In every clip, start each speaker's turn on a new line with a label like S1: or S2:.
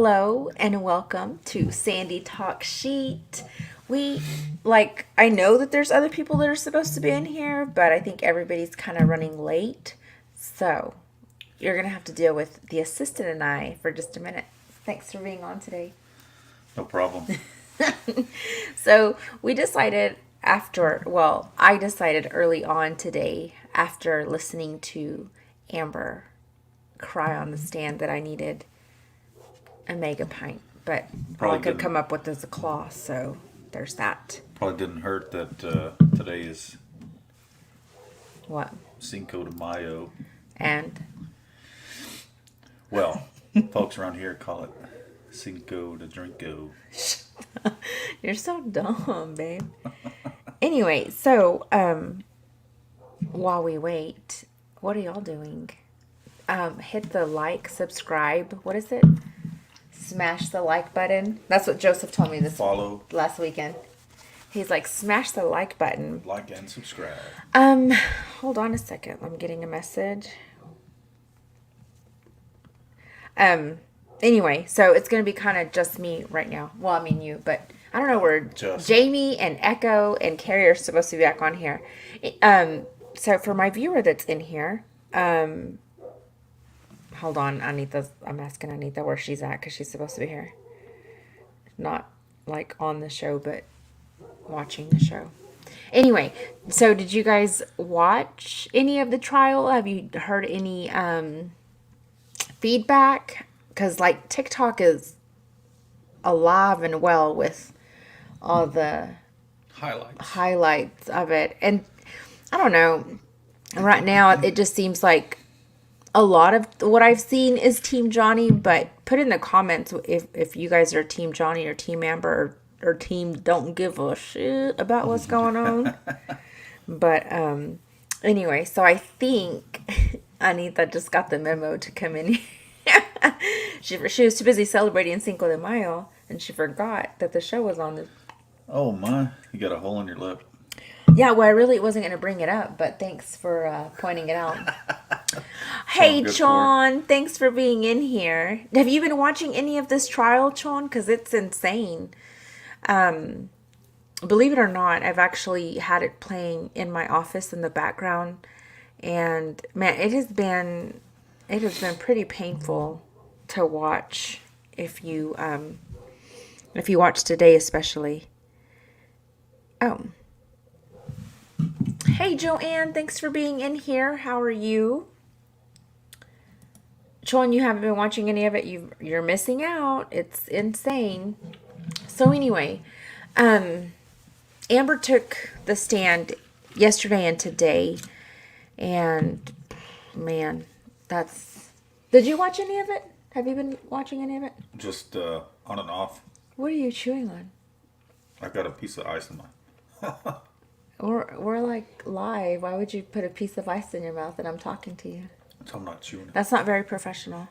S1: Hello and welcome to Sandy Talk Sheet. I know that there's other people that are supposed to be in here, but I think everybody's kind of running late. So you're going to have to deal with the assistant and I for just a minute. Thanks for being on today.
S2: No problem.
S1: So we decided I decided early on today after listening to Amber cry on the stand that I needed a mega pint, but all I could come up with is a claw, so there's that.
S2: Probably didn't hurt that today is
S1: What?
S2: Cinco de Mayo.
S1: And
S2: Well, folks around here call it Cinco de Drinko.
S1: you're so dumb, babe. Anyway, so while we wait, what are y'all doing? Hit the like, subscribe. What is it? Smash the like button. That's what Joseph told me
S2: Follow,
S1: last weekend. He's like, smash the like button.
S2: like, and subscribe.
S1: Hold on a second. I'm getting a message. Anyway, so it's gonna be kind of just me right now. Well, I mean you, but I don't know where Jamie and Echo and Carrie are supposed to be back on here. So for my viewer that's in here, hold on, I'm asking Anita where she's at because she's supposed to be here. Not like on the show, but watching the show. Anyway, so did you guys watch any of the trial? Have you heard any feedback? Because like TikTok is alive and well with all the highlights of it. And I don't know, right now it just seems like a lot of what I've seen is Team Johnny, but put in the comments if you guys are Team Johnny or Team Amber or Team don't give a shit about what's going on. But anyway, so I think Anita just got the memo to come in here. She was too busy celebrating Cinco de Mayo, and she forgot that the show was on.
S2: Oh my, you got a hole in your lip.
S1: Yeah, well, I really wasn't going to bring it up, but thanks for pointing it out. Hey, Sean, thanks for being in here. Have you been watching any of this trial, Sean? Because it's insane. Believe it or not, I've actually had it playing in my office in the background, and man, it has been pretty painful to watch if you watch today especially. Oh. Hey, Joanne, thanks for being in here. How are you? Sean, you haven't been watching any of it. You're missing out. It's insane. So anyway, Amber took the stand yesterday and today, and man, did you watch any of it? Have you been watching any of it?
S2: Just on and off.
S1: What are you chewing on?
S2: I got a piece of ice in my...
S1: We're like live. Why would you put a piece of ice in your mouth and I'm talking to you?
S2: I'm not chewing it.
S1: That's not very professional.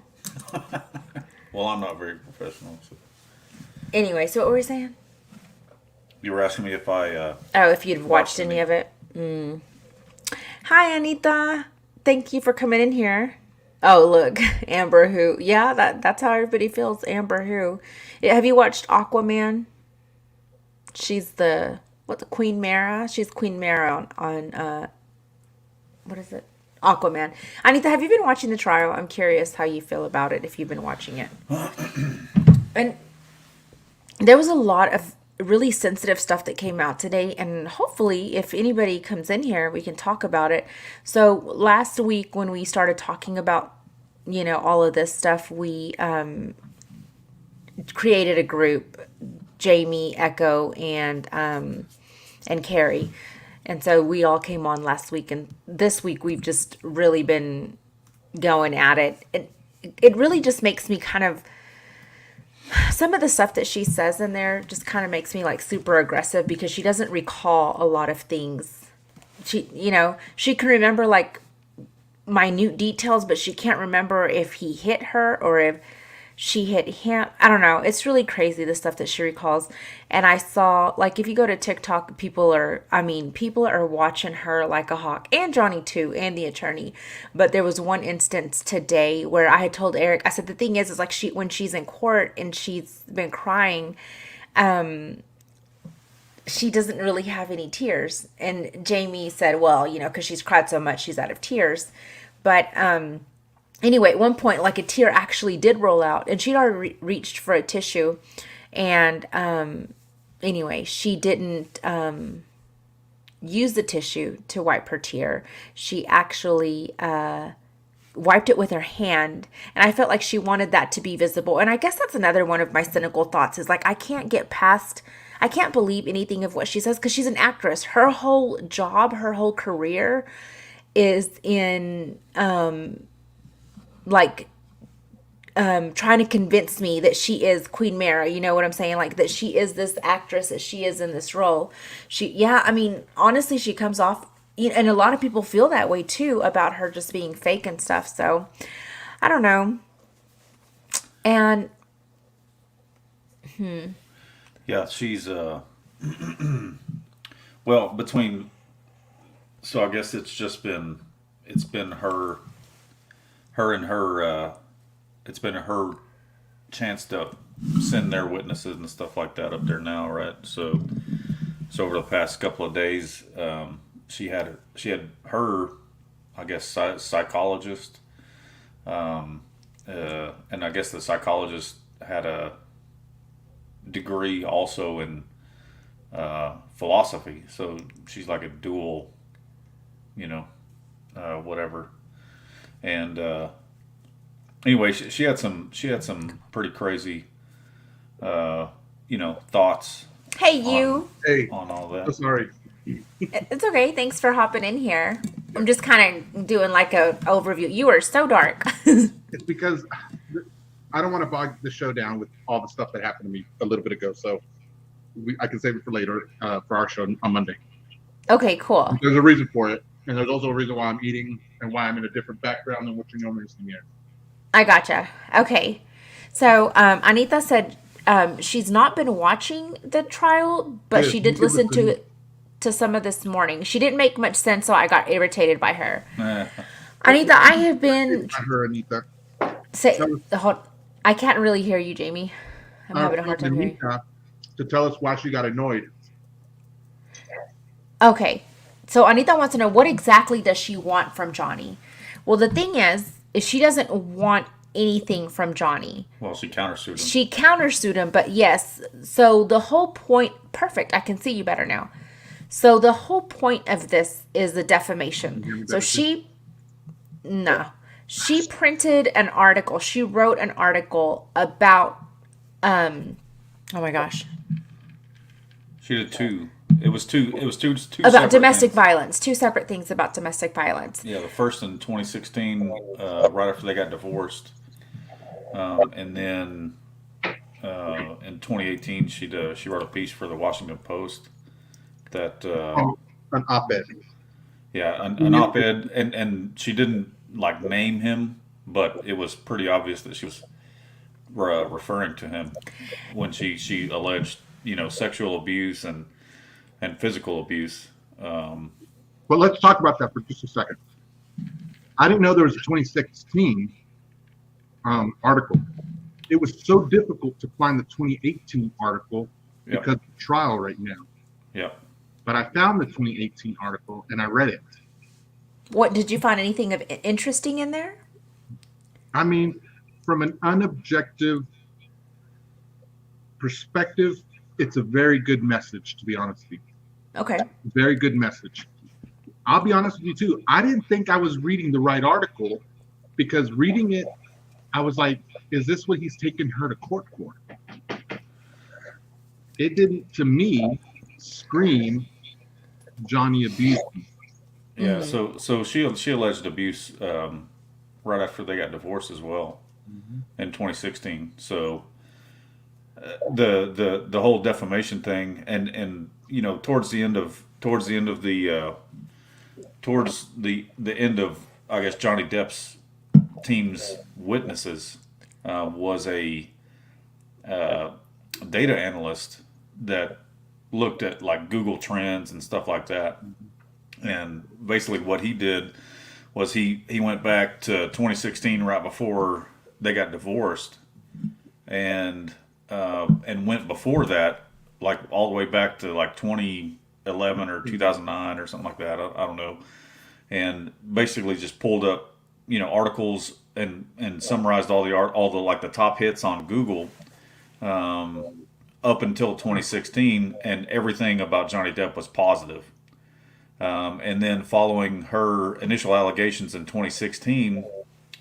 S2: Well, I'm not very professional. So.
S1: Anyway, so what were we saying?
S2: You were asking me if I...
S1: if you'd watched any of it. Hi, Anita. Thank you for coming in here. Oh, look, Amber Who. Yeah, that's how everybody feels. Amber Who. Have you watched Aquaman? She's the Queen Mara? She's Queen Mara on what is it? Aquaman. Anita, have you been watching the trial? I'm curious how you feel about it if you've been watching it. And there was a lot of really sensitive stuff that came out today, and hopefully if anybody comes in here we can talk about it. So last week when we started talking about all of this stuff, we created a group, Jamie, Echo, and Carrie, and so we all came on last week, and this week we've just really been going at it. It really just makes me kind of, some of the stuff that she says in there just kind of makes me like super aggressive because she doesn't recall a lot of things. She can remember like minute details, but she can't remember if he hit her or if she hit him. I don't know. It's really crazy, the stuff that she recalls. And I saw, like, if you go to TikTok, people are watching her like a hawk, and Johnny too, and the attorney. But there was one instance today where I had told Eric, I said, the thing is like when she's in court and she's been crying, she doesn't really have any tears. And Jamie said, well, because she's cried so much, she's out of tears. But, anyway, at one point, like a tear actually did roll out, and she'd already reached for a tissue, and anyway, she didn't use the tissue to wipe her tear. She actually wiped it with her hand, and I felt like she wanted that to be visible. And I guess that's another one of my cynical thoughts is like I can't believe anything of what she says because she's an actress. Her whole job, her whole career is in trying to convince me that she is Queen Mara, you know what I'm saying? Like that she is this actress, that she is in this role. Honestly, she comes off, and a lot of people feel that way too about her just being fake and stuff. So I don't know. And
S2: Yeah, she's well, so I guess it's been it's been her chance to send their witnesses and stuff like that up there now, right? So over the past couple of days, she had her, I guess, psychologist, and I guess the psychologist had a degree also in philosophy, so she's like a dual, whatever. And anyway, she had some pretty crazy, thoughts.
S1: hey, you.
S2: On all that.
S3: Oh, sorry.
S1: It's okay. Thanks for hopping in here. I'm just kind of doing like a overview. You are so dark.
S3: It's because I don't want to bog the show down with all the stuff that happened to me a little bit ago. So I can save it for later for our show on Monday.
S1: Okay, cool.
S3: There's a reason for it. And there's also a reason why I'm eating and why I'm in a different background than what you normally see here.
S1: I gotcha. Okay. So Anita said she's not been watching the trial, but she did listen to some of this morning. She didn't make much sense, so I got irritated by her. Anita, I have been.
S3: I heard Anita.
S1: I can't really hear you, Jamie. I'm having a hard time hearing you.
S3: To tell us why she got annoyed.
S1: Okay. So Anita wants to know, what exactly does she want from Johnny? Well, the thing is she doesn't want anything from Johnny.
S2: Well, she countersued him.
S1: She countersued him, but yes. So the whole point, perfect. I can see you better now. So the whole point of this is the defamation. So she printed an article. She wrote an article about, oh my gosh.
S2: She did two. It was two
S1: about domestic
S2: things.
S1: Violence. Two separate things about domestic violence.
S2: Yeah, the first in 2016, right after they got divorced, and then in 2018, she wrote a piece for the Washington Post that
S3: An op-ed.
S2: Yeah, an op-ed, and she didn't like name him, but it was pretty obvious that she was referring to him when she alleged sexual abuse and physical abuse.
S3: But let's talk about that for just a second. I didn't know there was a 2016 article. It was so difficult to find the 2018 article because of the trial right now.
S2: Yeah.
S3: But I found the 2018 article and I read it.
S1: What, did you find anything of interesting in there?
S3: I mean, from an unobjective perspective, it's a very good message, to be honest with you.
S1: Okay.
S3: Very good message. I'll be honest with you too. I didn't think I was reading the right article because reading it, I was like, is this what he's taking her to court for? It didn't, to me, scream Johnny abused me.
S2: Yeah, so she alleged abuse right after they got divorced as well in 2016. So the whole defamation thing, and towards the end of I guess Johnny Depp's team's witnesses, was a data analyst that looked at like Google Trends and stuff like that. And basically, what he did was he went back to 2016, right before they got divorced, and went before that, like all the way back to like 2011 or 2009 or something like that. I don't know, and basically just pulled up, articles and summarized all the like the top hits on Google, up until 2016, and everything about Johnny Depp was positive. And then following her initial allegations in 2016,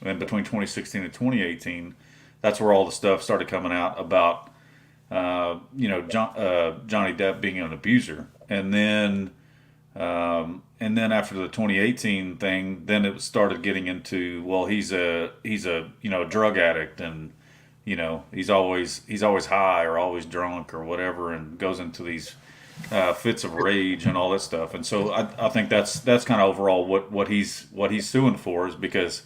S2: and between 2016 and 2018, that's where all the stuff started coming out about, Johnny Depp being an abuser. And then after the 2018 thing, then it started getting into, well, he's a drug addict, and he's always high or always drunk or whatever, and goes into these fits of rage and all that stuff. And so I think that's kind of overall what he's suing for, is because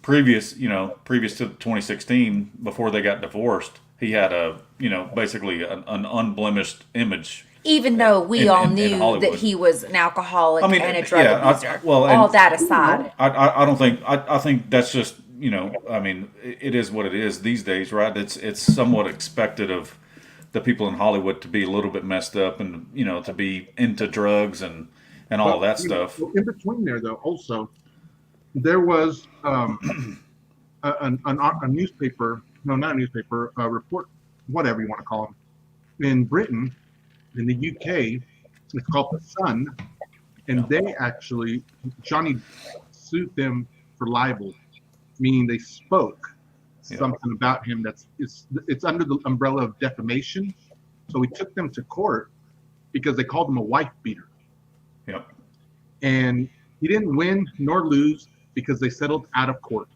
S2: previous to 2016, before they got divorced, he had basically an unblemished image.
S1: Even though we all knew that he was an alcoholic and a drug abuser. All that aside.
S2: I don't think, I think that's just, it is what it is these days, right? It's somewhat expected of the people in Hollywood to be a little bit messed up, and, to be into drugs and all of that stuff.
S3: In between there, though, also, there was a newspaper, no, not a newspaper, a report, whatever you want to call them, in Britain, in the UK, it's called The Sun, and they actually, Johnny sued them for libel, meaning they spoke something about him it's under the umbrella of defamation. So we took them to court because they called him a wife beater.
S2: Yep.
S3: And he didn't win nor lose because they settled out of court.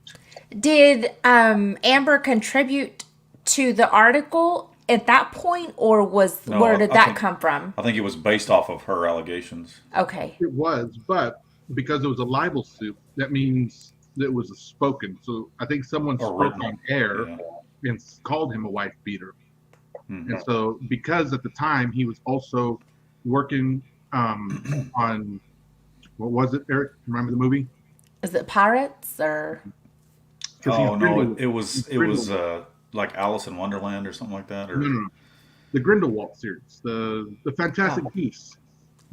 S1: Did Amber contribute to the article at that point, or where did that come from?
S2: I think it was based off of her allegations.
S1: Okay.
S3: It was, but because it was a libel suit, that means that it was a spoken. So I think someone spoke on air and called him a wife beater. Mm-hmm. And so because at the time he was also working on, what was it, Eric? Remember the movie?
S1: Is it Pirates or?
S2: Oh no, it was like Alice in Wonderland or something like that, or
S3: no. The Grindelwald series, the Fantastic Beasts,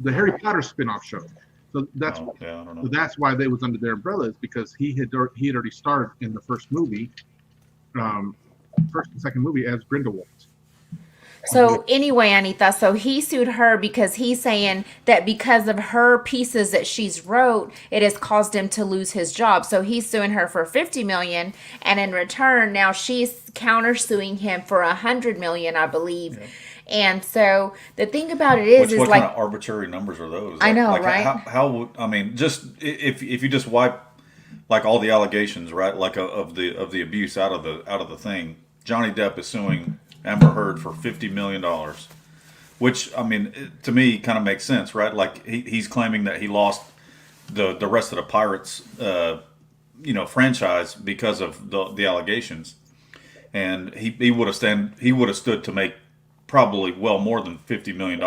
S3: the Harry Potter spin-off show. So that's
S2: I don't know.
S3: So that's why they was under their umbrellas, because he had already starred in the first movie, first and second movie as Grindelwald.
S1: So anyway, Anita, so he sued her because he's saying that because of her pieces that she's wrote, it has caused him to lose his job. So he's suing her for $50 million, and in return, now she's countersuing him for $100 million, I believe. Yeah. And so the thing about it is
S2: what
S1: like,
S2: kind of arbitrary numbers are those?
S1: I know, right?
S2: How just if you just wipe like all the allegations, right, like of the abuse out of the thing, Johnny Depp is suing Amber Heard for $50 million, which, to me kind of makes sense, right? Like he's claiming that he lost the rest of the Pirates, franchise because of the allegations, and he would have stood to make probably well more than $50 million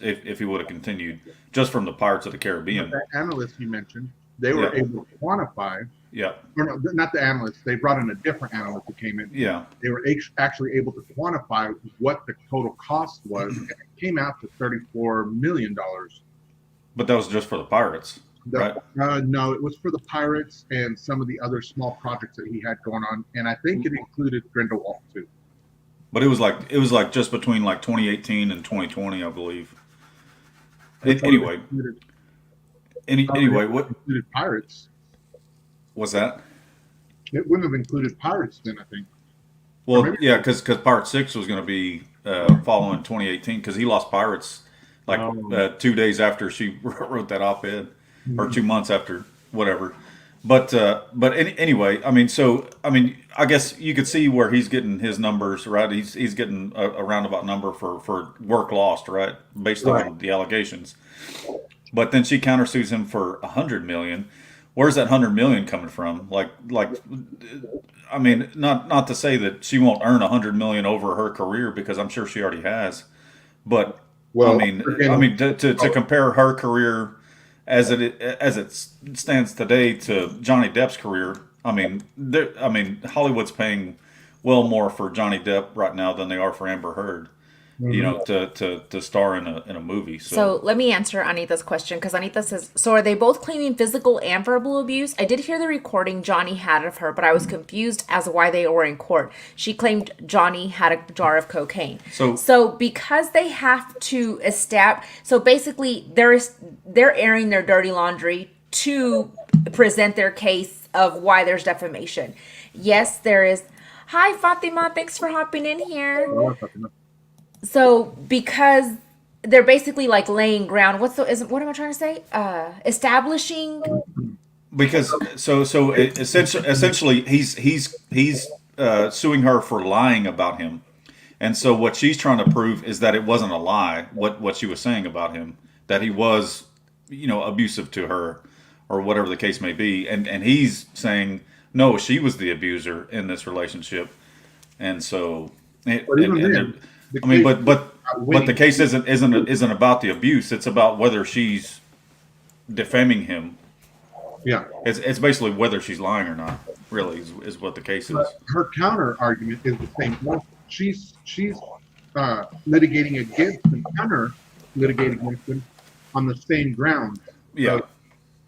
S2: if he would have continued just from the Pirates of the Caribbean.
S3: The analysts you mentioned, they were able to quantify.
S2: Yeah.
S3: Or no, not the analysts. They brought in a different analyst who came in.
S2: Yeah.
S3: They were actually able to quantify what the total cost was, and it came out to $34 million.
S2: But that was just for the Pirates, right?
S3: No, it was for the Pirates and some of the other small projects that he had going on, and I think it included Grindelwald too.
S2: But it was like just between like 2018 and 2020, I believe. Anyway, what
S3: included Pirates?
S2: Was that?
S3: It wouldn't have included Pirates then, I think.
S2: Well, yeah, because Pirate 6 was going to be following 2018, because he lost Pirates like 2 days after she wrote that op-ed, or 2 months after, whatever. But anyway, I guess you could see where he's getting his numbers, right? He's getting a roundabout number for work lost, right, based on the allegations. But then she countersues him for $100 million, where's that 100 million coming from? I mean, not to say that she won't earn 100 million over her career, because I'm sure she already has. But
S3: Well,
S2: I mean, to compare her career as it stands today to Johnny Depp's career, I mean, Hollywood's paying well more for Johnny Depp right now than they are for Amber Heard. You know, to star in a movie.
S1: So let me answer Anita's question, because Anita says, so are they both claiming physical and verbal abuse? I did hear the recording Johnny had of her, but I was confused as to why they were in court. She claimed Johnny had a jar of cocaine. So because they have to establish, so basically they're airing their dirty laundry to present their case of why there's defamation. Yes, there is. Hi, Fatima. Thanks for hopping in here. So because they're basically like laying ground, what am I trying to say? Establishing.
S2: Because essentially he's suing her for lying about him, and so what she's trying to prove is that it wasn't a lie. What she was saying about him, that he was, abusive to her, or whatever the case may be, and he's saying no, she was the abuser in this relationship, and so. But the case isn't about the abuse. It's about whether she's defaming him.
S3: Yeah,
S2: it's basically whether she's lying or not. Really, is what the case is.
S3: Her counter argument is the same. She's litigating against and counter litigating against him on the same grounds.
S2: Yeah,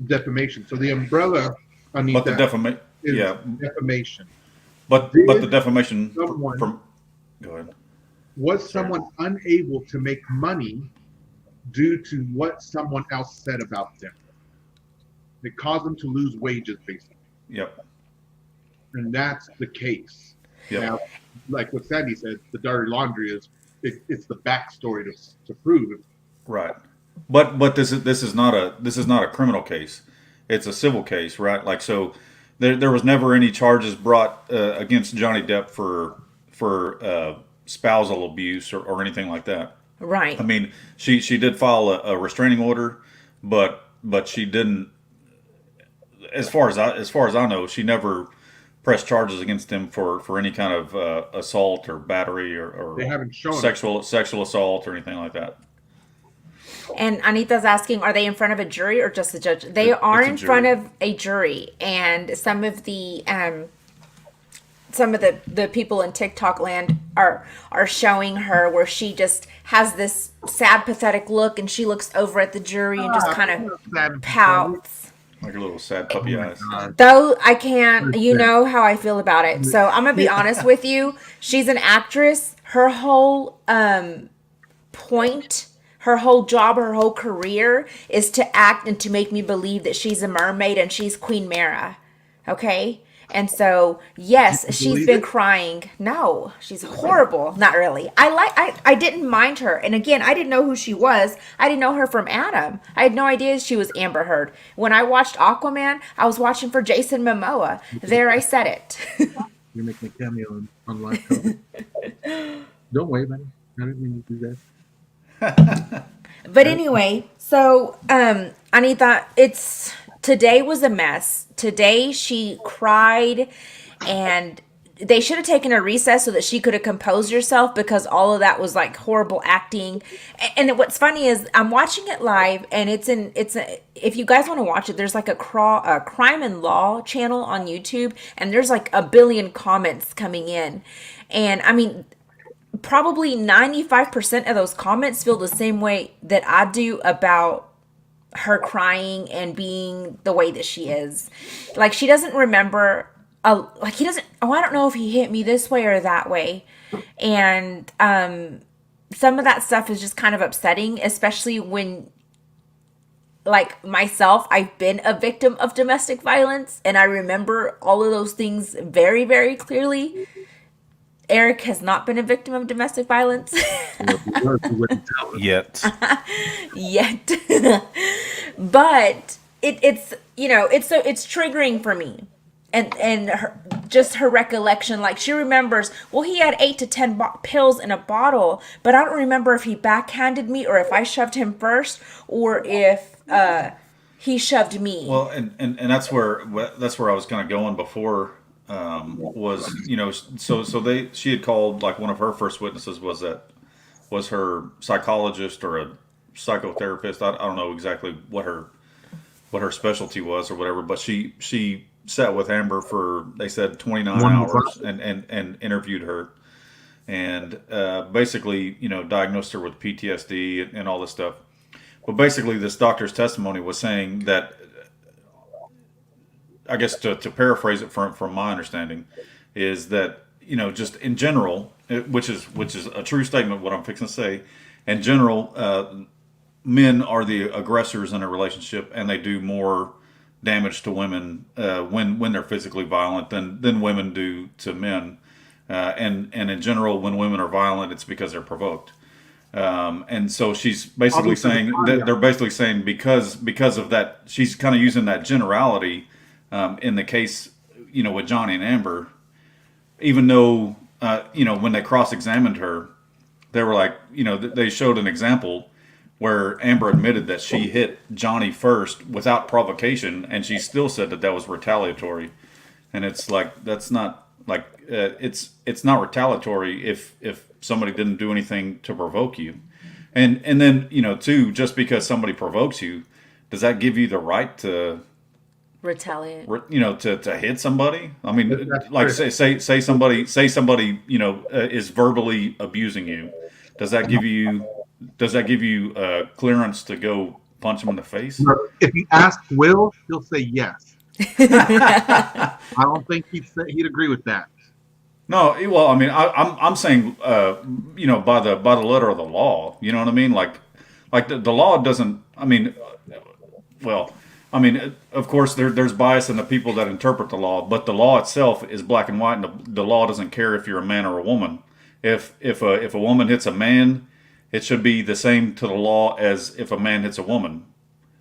S3: defamation. So the umbrella, Anita,
S2: but the
S3: defamation.
S2: But the defamation from. Go ahead.
S3: Was someone unable to make money due to what someone else said about them? It caused them to lose wages, basically.
S2: Yep.
S3: And that's the case.
S2: Yep.
S3: Now, like what Sandy said, the dirty laundry it's the backstory to prove it.
S2: Right. But this is not a criminal case. It's a civil case, right? Like, so there was never any charges brought against Johnny Depp for spousal abuse or anything like that.
S1: Right.
S2: I mean, she did file a restraining order, but she didn't. As far as I know, she never pressed charges against him for any kind of assault or battery or
S3: they haven't shown
S2: sexual assault or anything like that.
S1: And Anita's asking, are they in front of a jury or just a judge? They are in front of a jury, and some of the people in TikTok land are showing her where she just has this sad, pathetic look, and she looks over at the jury and just kind of pouts.
S2: Like a little sad puppy eyes.
S1: Though I can't, you know how I feel about it. So I'm going to be honest with you. She's an actress. Her whole point, her whole job, her whole career is to act and to make me believe that she's a mermaid and she's Queen Mara. Okay? And so, yes, she's been crying. No, she's horrible. Not really. I didn't mind her. And again, I didn't know who she was. I didn't know her from Adam. I had no idea she was Amber Heard. When I watched Aquaman, I was watching for Jason Momoa. There, I said it.
S3: You're making a cameo on live cover. Don't wait, man. I didn't mean to do that.
S1: But anyway, so Anita, today was a mess. Today she cried, and they should have taken a recess so that she could have composed herself, because all of that was like horrible acting. And what's funny is I'm watching it live, and if you guys want to watch it, there's like a crime and law channel on YouTube, and there's like a billion comments coming in. And I mean, probably 95% of those comments feel the same way that I do about her crying and being the way that she is. Like, she doesn't remember, I don't know if he hit me this way or that way. And some of that stuff is just kind of upsetting, especially when, like myself, I've been a victim of domestic violence, and I remember all of those things very, very clearly. Eric has not been a victim of domestic violence.
S2: Yet.
S1: But it's triggering for me. And her recollection, like, she remembers, well, he had 8 to 10 pills in a bottle, but I don't remember if he backhanded me or if I shoved him first, or if he shoved me.
S2: Well, and that's where I was kind of going before. Was she had called, like, one of her first witnesses was her psychologist or a psychotherapist. I don't know exactly what her specialty was or whatever, but she sat with Amber for, they said, 29 hours and interviewed her, and basically, diagnosed her with PTSD and all this stuff. But basically, this doctor's testimony was saying that, I guess to paraphrase it from my understanding, is that, just in general, which is a true statement, what I'm fixing to say, in general, men are the aggressors in a relationship, and they do more damage to women when they're physically violent than women do to men. And in general, when women are violent, it's because they're provoked. And so she's basically saying that they're basically saying because of that, she's kind of using that generality in the case, with Johnny and Amber, even though when they cross-examined her, they were like, they showed an example where Amber admitted that she hit Johnny first without provocation, and she still said that was retaliatory. And it's like, that's not like it's not retaliatory if somebody didn't do anything to provoke you. And then, too, just because somebody provokes you, does that give you the right to
S1: retaliate?
S2: To hit somebody? I mean, like, say somebody is verbally abusing you. Does that give you clearance to go punch him in the face?
S3: If you ask Will, he'll say yes. I don't think he'd agree with that.
S2: No, well, I mean, I'm saying, by the letter of the law. You know what I mean? Like the law doesn't. I mean, well, I mean, of course, there's bias in the people that interpret the law, but the law itself is black and white, and the law doesn't care if you're a man or a woman. If a woman hits a man, it should be the same to the law as if a man hits a woman.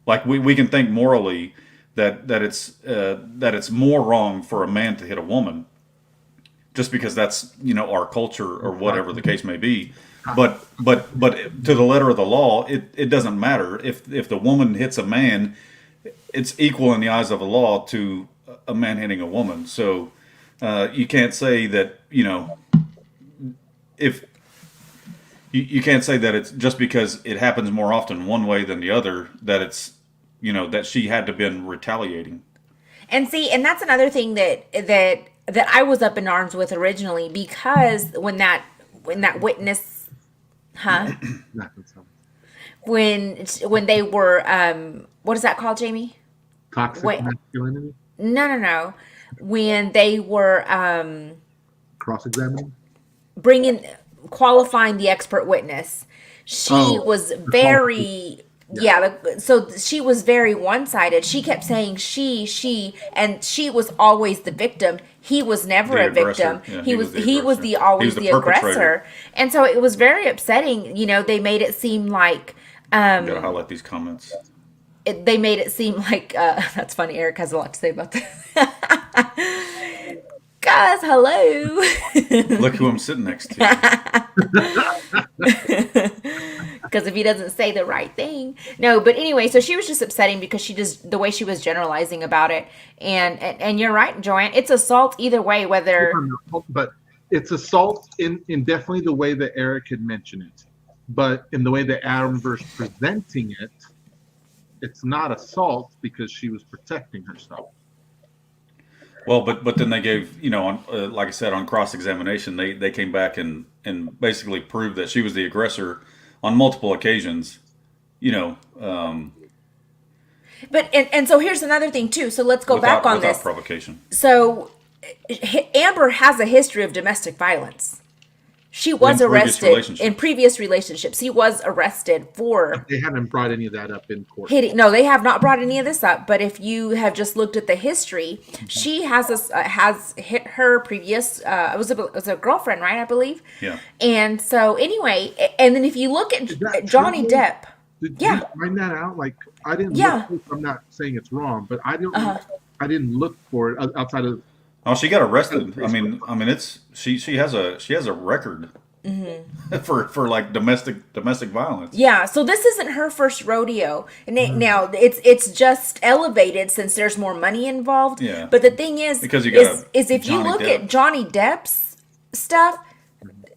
S2: Like, we can think morally that it's more wrong for a man to hit a woman, just because that's our culture or whatever the case may be. But to the letter of the law, it doesn't matter if the woman hits a man. It's equal in the eyes of the law to a man hitting a woman. So you can't say that if you can't say that it's just because it happens more often one way than the other that it's that she had to been retaliating.
S1: And see, and that's another thing that I was up in arms with originally, because when that witness, when they were what is that called, Jamie?
S3: Toxic masculinity?
S1: No. When they were
S3: cross-examining?
S1: Qualifying the expert witness, she was very... so she was very one-sided. She kept saying she, and she was always the victim. He was never a victim.
S2: Yeah,
S1: he was the aggressor. And so it was very upsetting. They made it seem like...
S2: gotta highlight these comments.
S1: They made it seem like... that's funny. Eric has a lot to say about that. Guys, hello.
S2: Look who I'm sitting next to.
S1: Because if he doesn't say the right thing. No, but anyway, so she was just upsetting because the way she was generalizing about it. And you're right, Joanne. It's assault either way, whether...
S3: But it's assault in definitely the way that Eric had mentioned it. But in the way that Amber's presenting it, it's not assault because she was protecting herself.
S2: Well, but then they gave, like I said, on cross-examination, they came back and basically proved that she was the aggressor on multiple occasions, But
S1: so here's another thing too. So let's go back on this.
S2: Without provocation.
S1: So Amber has a history of domestic violence. She was arrested in previous relationships. He was arrested for...
S3: They haven't brought any of that up in court.
S1: No, they have not brought any of this up. But if you have just looked at the history, she has hit her previous... it was a girlfriend, right? I believe.
S2: Yeah.
S1: And so anyway, and then if you look at Johnny Depp...
S3: Did you find that out? Like, I didn't look... I'm not saying it's wrong, but I didn't look for it outside of...
S2: Oh, she got arrested. I mean, it's she has a record for like domestic violence.
S1: Yeah, so this isn't her first rodeo. And now it's just elevated since there's more money involved.
S2: Yeah.
S1: But the thing is,
S2: Because you got
S1: is if you
S2: Johnny
S1: look
S2: Depp.
S1: at Johnny Depp's stuff,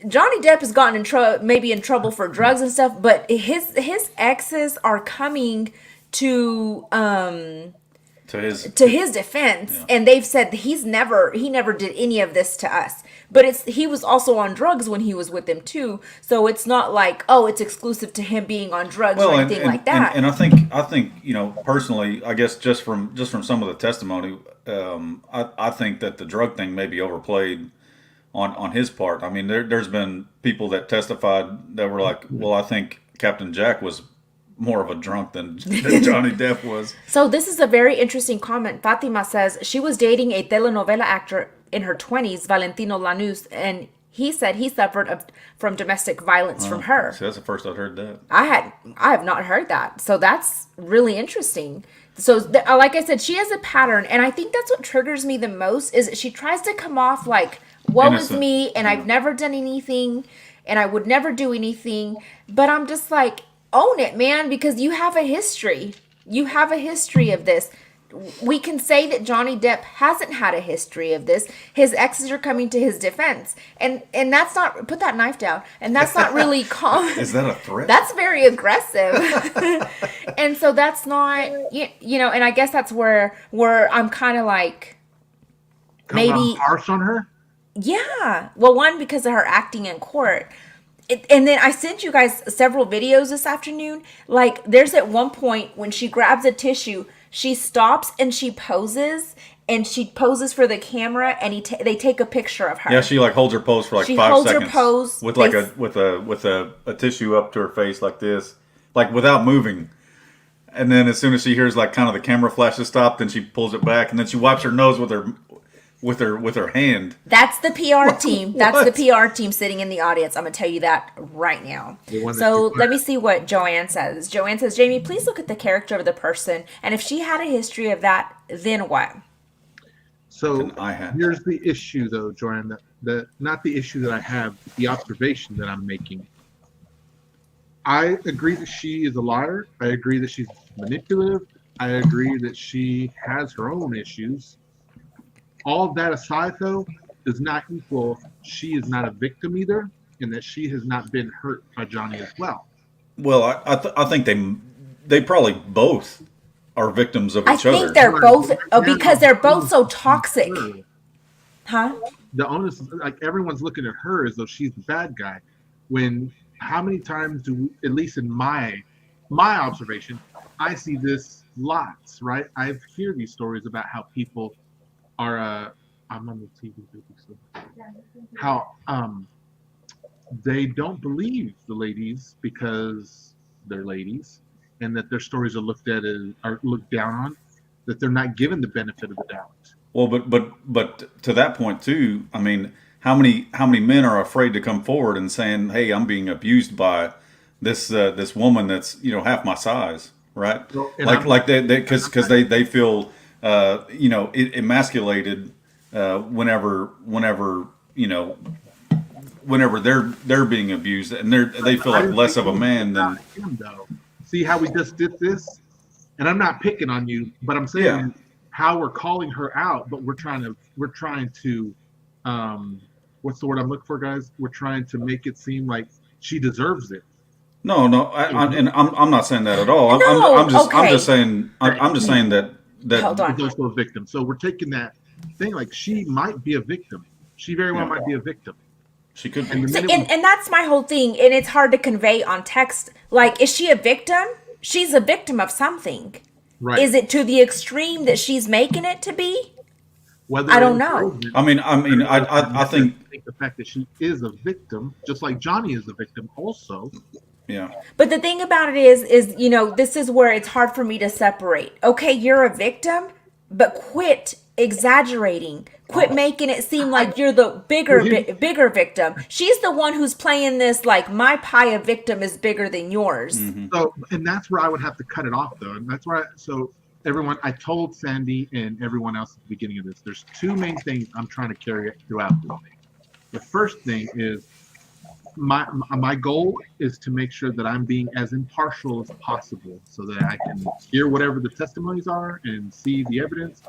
S1: Johnny Depp has gotten in trouble, maybe in trouble for drugs and stuff, but his exes are coming to
S2: to his
S1: defense, and they've said he never did any of this to us. But he was also on drugs when he was with them too, so it's not like, oh, it's exclusive to him being on drugs or anything like that.
S2: And I think personally, I guess just from some of the testimony, I think that the drug thing may be overplayed on his part. I mean, there's been people that testified that were like, well, I think Captain Jack was more of a drunk than Johnny Depp was.
S1: So this is a very interesting comment. Fatima says she was dating a telenovela actor in her 20s, Valentino Lanús, and he said he suffered from domestic violence from her.
S2: So that's the first I've heard that.
S1: I have not heard that. So that's really interesting. So like I said, she has a pattern, and I think that's what triggers me the most is she tries to come off like, woe is
S2: Innocent.
S1: me, and I've never done anything, and I would never do anything. But I'm just like, own it, man, because you have a history. You have a history of this. We can say that Johnny Depp hasn't had a history of this. His exes are coming to his defense. And that's not, put that knife down. And that's not really common.
S2: Is that a threat?
S1: That's very aggressive. And so that's not, and I guess that's where I'm kind of like, maybe
S3: harsh on her.
S1: yeah. Well, one, because of her acting in court. And then I sent you guys several videos this afternoon. Like, there's at one point when she grabs a tissue, she stops and she poses. And she poses for the camera, and they take a picture of her.
S2: Yeah, she like holds her pose for like
S1: She
S2: 5
S1: holds her
S2: seconds
S1: pose.
S2: with like with a tissue up to her face like this, like without moving. And then as soon as she hears like kind of the camera flashes stop, then she pulls it back, and then she wipes her nose with her hand.
S1: That's the PR team. That's the PR team sitting in the audience. I'm going to tell you that right now. So let me see what Joanne says. Joanne says, Jamie, please look at the character of the person. And if she had a history of that, then what?
S3: So
S2: I had.
S3: Here's the issue, though, Joanne. That not the issue that I have, the observation that I'm making. I agree that she is a liar. I agree that she's manipulative. I agree that she has her own issues. All that aside, though, does not equal she is not a victim either, and that she has not been hurt by Johnny as well.
S2: Well, I think they probably both are victims of each other.
S1: I think they're both, because they're both so toxic. Huh?
S3: The onus, like everyone's looking at her as though she's the bad guy. When how many times do, at least in my observation, I see this lots, right? I hear these stories about how people are I'm on the TV, so how they don't believe the ladies because they're ladies, and that their stories are looked down on, that they're not given the benefit of the doubt.
S2: Well, but to that point too, I mean, how many men are afraid to come forward and saying, "Hey, I'm being abused by this woman that's half my size," right?
S3: Well,
S2: like they because they feel emasculated whenever they're being abused, and they feel like less of a man than
S3: him, though. See how we just did this, and I'm not picking on you, but I'm saying how we're calling her out, but we're trying to what's the word I'm looking for, guys? We're trying to make it seem like she deserves it.
S2: No, I'm not saying that at all.
S1: No,
S2: I'm just
S1: okay.
S2: I'm just saying that
S1: Hold on.
S3: She's also a victim. So we're taking that thing like she might be a victim. She very well might be a victim.
S2: She could be.
S1: And that's my whole thing, and it's hard to convey on text. Like, is she a victim? She's a victim of something.
S3: Right.
S1: Is it to the extreme that she's making it to be?
S3: Whether
S1: I don't know.
S2: I think
S3: the fact that she is a victim, just like Johnny is a victim also.
S2: Yeah.
S1: But the thing about it is this is where it's hard for me to separate. Okay, you're a victim, but quit exaggerating. Quit making it seem like you're the bigger victim. She's the one who's playing this like my pie of victim is bigger than yours.
S2: Mm-hmm.
S3: So, and that's where I would have to cut it off, though. And that's why. So everyone, I told Sandy and everyone else at the beginning of this, there's two main things I'm trying to carry throughout this thing. The first thing is my goal is to make sure that I'm being as impartial as possible, so that I can hear whatever the testimonies are and see the evidence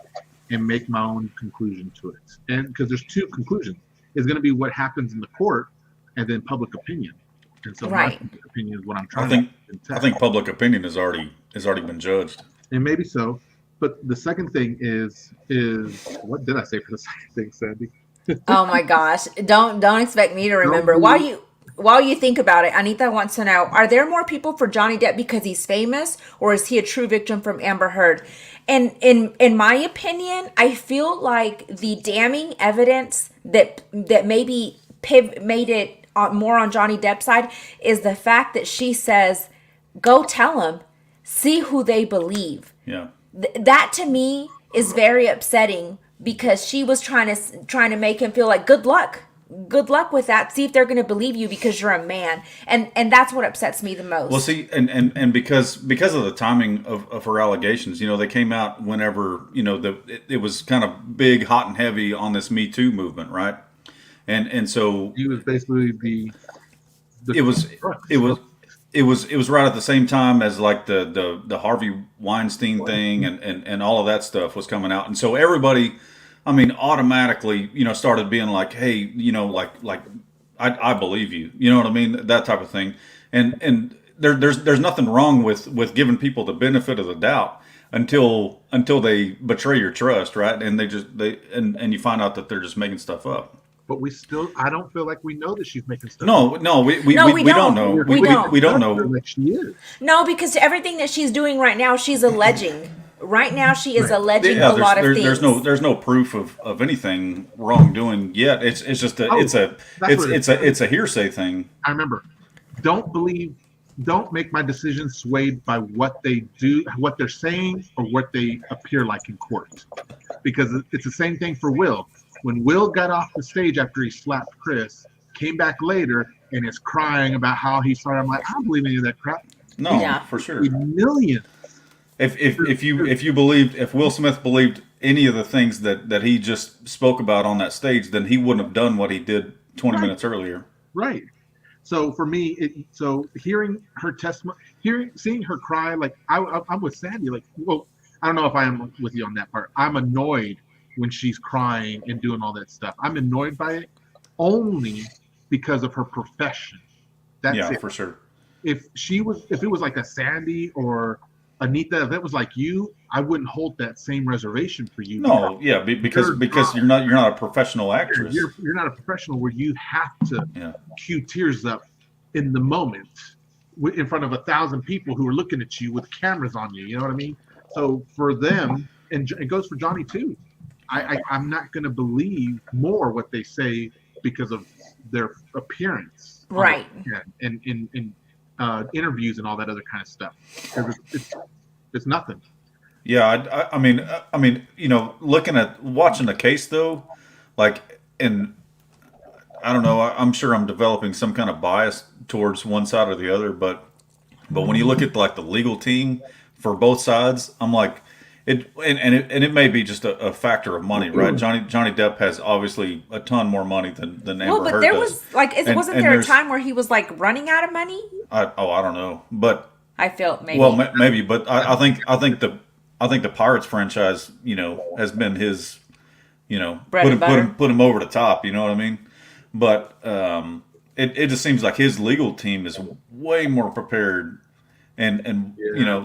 S3: and make my own conclusion to it. And because there's two conclusions, it's going to be what happens in the court, and then public opinion. And so my
S1: Right.
S3: public opinion is what I'm
S2: I
S3: trying
S2: think
S3: to
S2: I think public opinion has already been judged.
S3: and maybe so. But the second thing is what did I say for the second thing, Sandy?
S1: Oh my gosh. Don't expect me to remember. While you think about it, Anita wants to know, are there more people for Johnny Depp because he's famous, or is he a true victim from Amber Heard? And in my opinion, I feel like the damning evidence that maybe made it more on Johnny Depp's side is the fact that she says, "Go tell him, see who they believe."
S2: Yeah.
S1: That to me is very upsetting, because she was trying to make him feel like good luck with that, see if they're going to believe you because you're a man, and that's what upsets me the most.
S2: Well, see, and because of the timing of her allegations, they came out whenever it was kind of big, hot and heavy on this Me Too movement, right? And so
S3: He was basically the
S2: it was right at the same time as like the Harvey Weinstein thing and all of that stuff was coming out, and so everybody, I mean, automatically, started being like, hey, like I believe you, you know what I mean, that type of thing, and there's nothing wrong with giving people the benefit of the doubt until they betray your trust, right? And and you find out that they're just making stuff up.
S3: But I don't feel like we know that she's making stuff.
S2: No, we don't know. We don't know.
S3: Like she is.
S1: No, because everything that she's doing right now, she's alleging. Right now, she is alleging
S2: Yeah,
S1: a lot of things.
S2: there's no proof of anything wrongdoing yet. It's just it's a hearsay thing.
S3: I remember. Don't make my decisions swayed by what they do, what they're saying, or what they appear like in court. Because it's the same thing for Will. When Will got off the stage after he slapped Chris, came back later and is crying about how he's sorry, I'm like, I don't believe any of that crap.
S2: No,
S1: Yeah.
S2: for sure.
S3: Millions.
S2: If Will Smith believed any of the things that he just spoke about on that stage, then he wouldn't have done what he did 20 minutes earlier.
S3: Right. So for me, hearing her testimony, seeing her cry, like I'm with Sandy. Like, well, I don't know if I am with you on that part. I'm annoyed when she's crying and doing all that stuff. I'm annoyed by it only because of her profession. That's it.
S2: For sure.
S3: If it was like a Sandy or Anita, if it was like you, I wouldn't hold that same reservation for you.
S2: No, yeah, because you're not a professional actress.
S3: You're not a professional where you have to cue tears up in the moment in front of 1,000 people who are looking at you with cameras on you. You know what I mean? So for them, and it goes for Johnny too. I'm not going to believe more what they say because of their appearance,
S1: Right?
S3: And in interviews and all that other kind of stuff. It's nothing.
S2: Yeah, I mean, watching the case though, like, and I don't know, I'm sure I'm developing some kind of bias towards one side or the other, but when you look at like the legal team for both sides, I'm like, it may be just a factor of money, right? Johnny Depp has obviously a ton more money than Amber Heard does.
S1: Well, but there was like, wasn't there a time where he was like running out of money?
S2: I don't know, but
S1: I feel maybe.
S2: Well, maybe, but I think the Pirates franchise, has been his,
S1: Bread and butter.
S2: put him over the top. You know what I mean? But it just seems like his legal team is way more prepared, and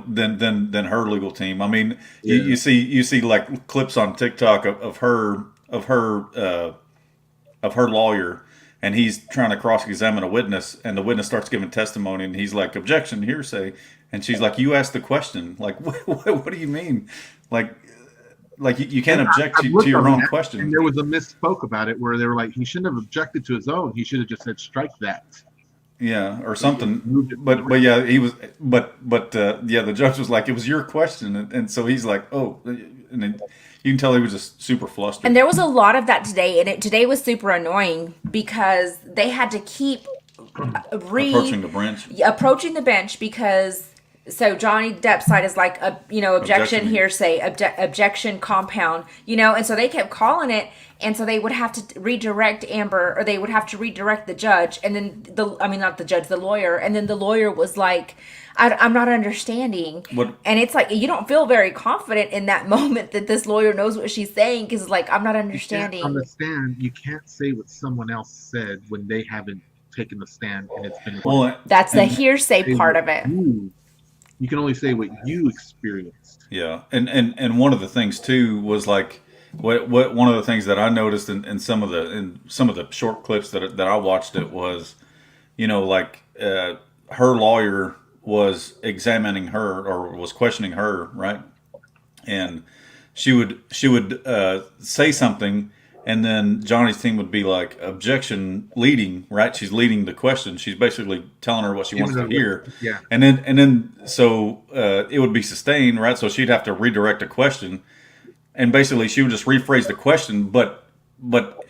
S2: than her legal team. I mean, you see like clips on TikTok of her lawyer. And he's trying to cross-examine a witness, and the witness starts giving testimony, and he's like, "Objection, hearsay." And she's like, "You asked the question. Like, what do you mean? Like you can't object to your own question."
S3: And there was a misspoke about it where they were like, he shouldn't have objected to his own. He should have just said, "Strike that."
S2: Yeah, or something. But yeah, he was. But the judge was like, "It was your question," and so he's like, "Oh," and then you can tell he was just super flustered.
S1: And there was a lot of that today, and today was super annoying because they had to keep
S2: approaching the bench.
S1: Approaching the bench because so Johnny Depp's side is like a objection,
S2: Objection.
S1: hearsay, objection compound, and so they kept calling it, and so they would have to redirect Amber, or they would have to redirect the judge, and then not the judge, the lawyer, and then the lawyer was like, I'm not understanding.
S2: What?
S1: And it's like, you don't feel very confident in that moment that this lawyer knows what she's saying, because like, I'm not understanding.
S3: On the stand, you can't say what someone else said when they haven't taken the stand and it's been.
S2: Well,
S1: That's the hearsay part of it.
S3: You can only say what you experienced.
S2: yeah, and one of the things too was like what one of the things that I noticed in some of the short clips that I watched, it was, her lawyer was examining her, or was questioning her, right? And she would say something, and then Johnny's team would be like, objection, leading, right? She's leading the question. She's basically telling her what she wants to hear.
S3: Yeah.
S2: And then so it would be sustained, right? So she'd have to redirect a question, and basically she would just rephrase the question, but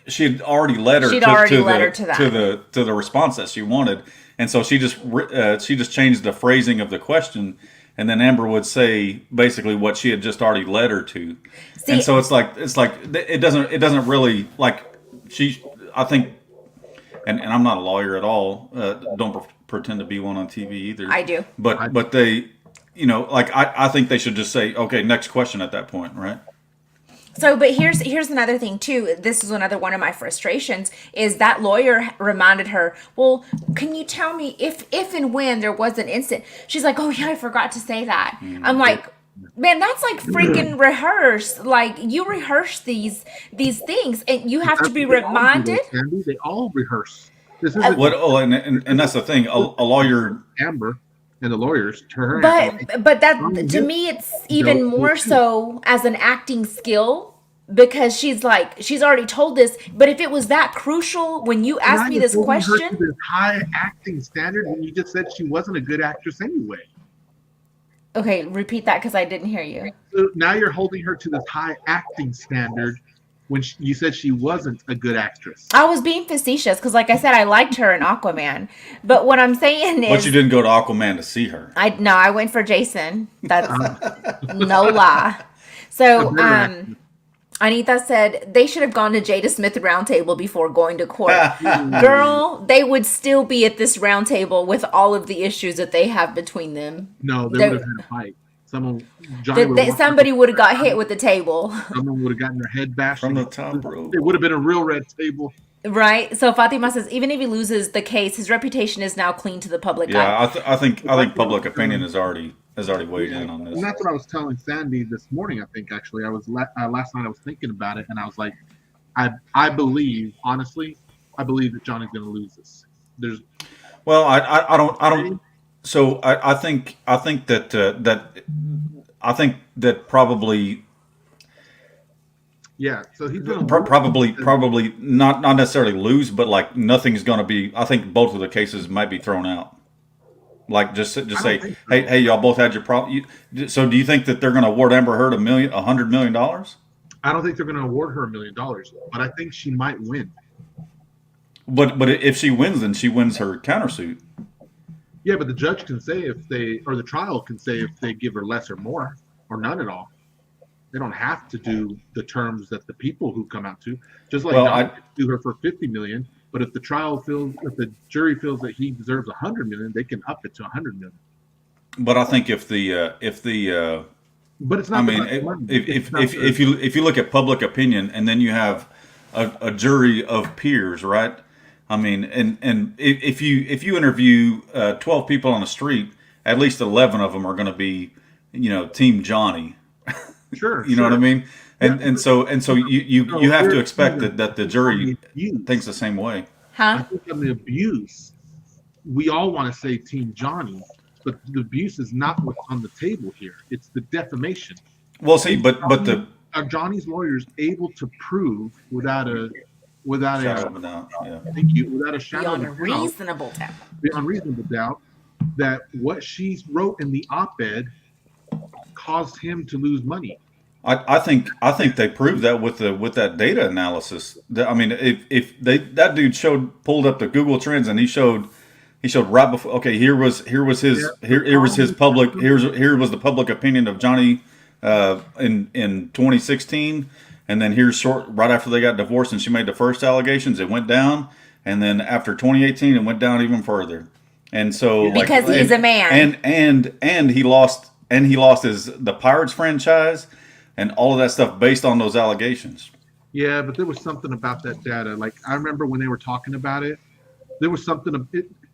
S2: she had already led her to the response that she wanted, and so she just changed the phrasing of the question, and then Amber would say basically what she had just already led her to. See, and so it's like it doesn't really, like, I think, and I'm not a lawyer at all. Don't pretend to be one on TV either.
S1: I do,
S2: but they, I think they should just say, okay, next question at that point, right?
S1: So, but here's another thing too. This is another one of my frustrations, is that lawyer reminded her, well, can you tell me if and when there was an incident? She's like, oh yeah, I forgot to say that. I'm like, man, that's like freaking rehearsed. Like, you rehearse these things, and you have to be reminded.
S3: They all rehearse. This is
S2: and that's the thing. A lawyer,
S3: Amber, and the lawyers to her.
S1: But that, to me, it's even more so as an acting skill, because she's already told this. But if it was that crucial when you asked me this question,
S3: her to this high acting standard, when you just said she wasn't a good actress anyway.
S1: Okay, repeat that, because I didn't hear you.
S3: So now you're holding her to this high acting standard when you said she wasn't a good actress.
S1: I was being facetious, because like I said, I liked her in Aquaman. But what I'm saying is...
S2: But you didn't go to Aquaman to see her.
S1: I went for Jason. That's no lie. So, Anita said they should have gone to Jada Smith roundtable before going to court. Girl, they would still be at this roundtable with all of the issues that they have between them.
S3: No, they would have had a fight. Somebody
S1: would have got hit with the table.
S3: Someone would have gotten their head bashed
S2: from the top rope.
S3: It would have been a real red table.
S1: Right. So Fatima says, even if he loses the case, his reputation is now clean to the public eye.
S2: Yeah, I think public opinion has already weighed in on this.
S3: And that's what I was telling Sandy this morning. I think actually I was last night I was thinking about it, and I was like, I believe, honestly, I believe that Johnny's going to lose this.
S2: I don't. So I think that probably.
S3: Yeah, so he's going
S2: to probably not necessarily lose, but like nothing's going to be. I think both of the cases might be thrown out. Like just say, so. hey, y'all both had your problem. So do you think that they're going to award Amber Heard $100 million?
S3: I don't think they're going to award her $1 million, but I think she might win.
S2: But if she wins, then she wins her countersuit.
S3: Yeah, but the judge can say the trial can say if they give her less or more, or none at all. They don't have to do the terms that the people who come out to. Just like I do her for $50 million, but if the jury feels that he deserves $100 million, they can up it to $100 million.
S2: But I think if the
S3: but it's not.
S2: I mean, if you look at public opinion, and then you have a jury of peers, right? I mean, and if you interview 12 people on the street, at least 11 of them are going to be, Team Johnny.
S3: Sure.
S2: You know what I mean? And so you have to expect that the jury thinks the same way.
S1: Huh?
S3: I think on the abuse, we all want to say Team Johnny, but the abuse is not what's on the table here. It's the defamation.
S2: Well, see,
S3: are Johnny's lawyers able to prove without a
S2: shadow of a doubt? Yeah.
S3: Thank you. Without a shadow of a doubt,
S1: beyond
S3: reasonable doubt, that what she wrote in the op-ed caused him to lose money.
S2: I think they proved that with that data analysis. I mean, if that dude pulled up the Google Trends and he showed, He showed right before. Okay, here was his public. Here was the public opinion of Johnny in 2016, and then here's right after they got divorced and she made the first allegations. It went down, and then after 2018, it went down even further. And so
S1: because he's a man,
S2: and he lost the Pirates franchise and all of that stuff based on those allegations.
S3: Yeah, but there was something about that data. Like I remember when they were talking about it, there was something.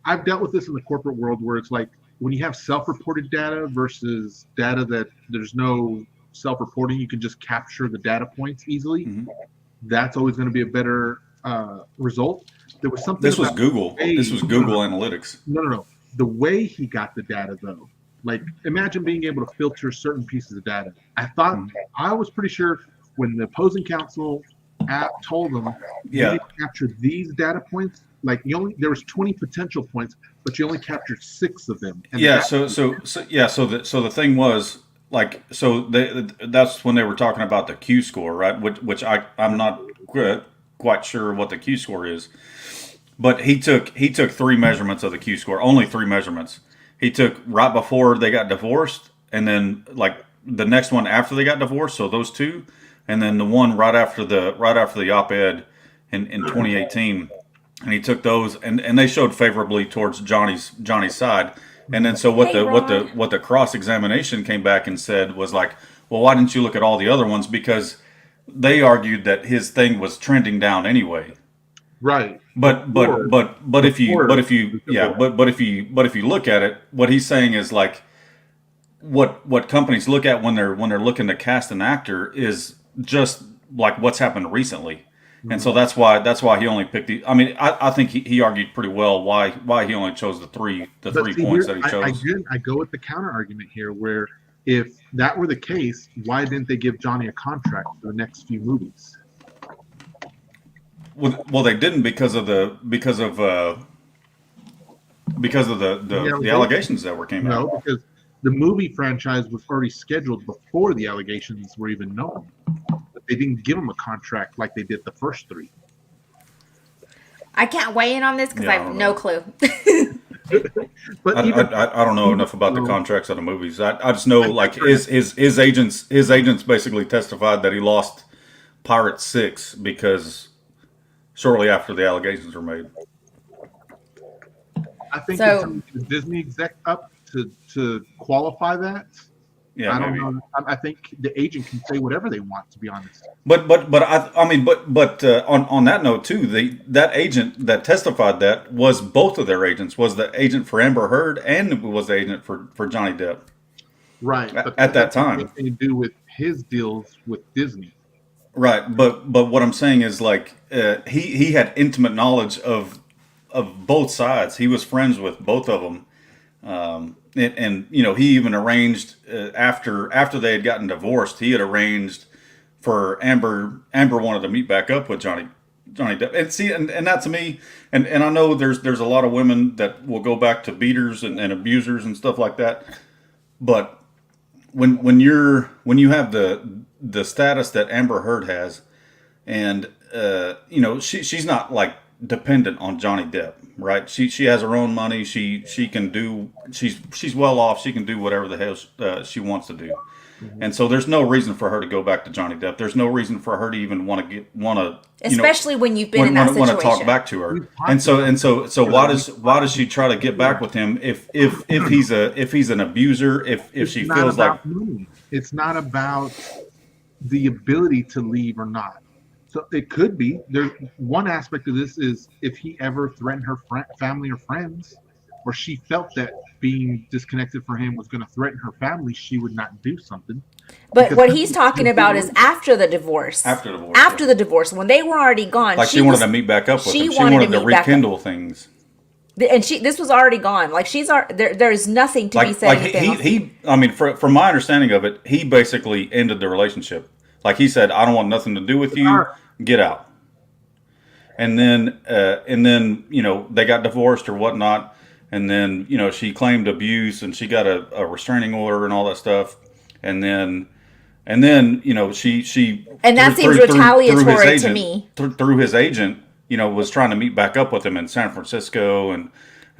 S3: I've dealt with this in the corporate world where it's like when you have self-reported data versus data that there's no self-reporting, you can just capture the data points easily. Mm-hmm. That's always going to be a better result. There was something.
S2: This was Google. This was Google Analytics.
S3: No. The way he got the data, though, like imagine being able to filter certain pieces of data. I was pretty sure when the opposing counsel app told them, you capture these data points. Like there was 20 potential points, but you only captured 6 of them. And
S2: So the thing was like that's when they were talking about the Q score, right? Which I'm not quite sure what the Q score is, but he took 3 measurements of the Q score, only 3 measurements. He took right before they got divorced, and then like the next one after they got divorced, so those 2, and then the one right after the op-ed in 2018. And he took those, and they showed favorably towards Johnny's side. And then so what the cross examination came back and said was like, well, why didn't you look at all the other ones? Because they argued that his thing was trending down anyway.
S3: Right.
S2: But if you look at it, what he's saying is like what companies look at when they're looking to cast an actor is just like what's happened recently. And so that's why he only picked the. I mean, I think he argued pretty well why he only chose the three points that he chose.
S3: I go with the counter argument here, where if that were the case, why didn't they give Johnny a contract for the next few movies?
S2: Well, they didn't because of the allegations that came out.
S3: No, because the movie franchise was already scheduled before the allegations were even known. They didn't give him a contract like they did the first 3.
S1: I can't weigh in on this because I have no clue.
S3: But
S2: I don't know enough about the contracts of the movies. I just know like his agents basically testified that he lost Pirate 6 because shortly after the allegations were made.
S3: I think the Disney exec up to qualify that.
S2: Yeah,
S3: I don't know. I think the agent can say whatever they want, to be honest.
S2: But on that note too, that agent that testified that was both of their agents, was the agent for Amber Heard and was the agent for Johnny Depp.
S3: Right.
S2: At that time,
S3: anything to do with his deals with Disney.
S2: Right. But what I'm saying is like he had intimate knowledge of both sides. He was friends with both of them. And you know, he even arranged after they had gotten divorced, he had arranged for Amber wanted to meet back up with Johnny Depp. And see, and that to me, and I know there's a lot of women that will go back to beaters and abusers and stuff like that. But when you have the status that Amber Heard has, and you know, she's not like dependent on Johnny Depp, right? She has her own money. She can do. She's well off. She can do whatever the hell she wants to do. Mm-hmm. And so there's no reason for her to go back to Johnny Depp. There's no reason for her to even want to
S1: especially when you've been in that situation.
S2: Want to talk back to her. And so why does she try to get back with him if he's an abuser, if she feels like
S3: money. It's not about the ability to leave or not. So it could be. There's one aspect of this is if he ever threatened her family or friends, or she felt that being disconnected from him was going to threaten her family, she would not do something.
S1: But what he's talking about is after the divorce. After the divorce, when they were already gone.
S2: Like she wanted to meet back up with him. She wanted to rekindle things.
S1: And this was already gone. Like there is nothing to be said.
S2: Like I mean, from my understanding of it, he basically ended the relationship. Like he said, I don't want nothing to do with you. Get out. And then you know, they got divorced or whatnot. And then, you know, she claimed abuse and she got a restraining order and all that stuff. And then, you know, she
S1: and that seems retaliatory to me.
S2: Through his agent, you know, was trying to meet back up with him in San Francisco and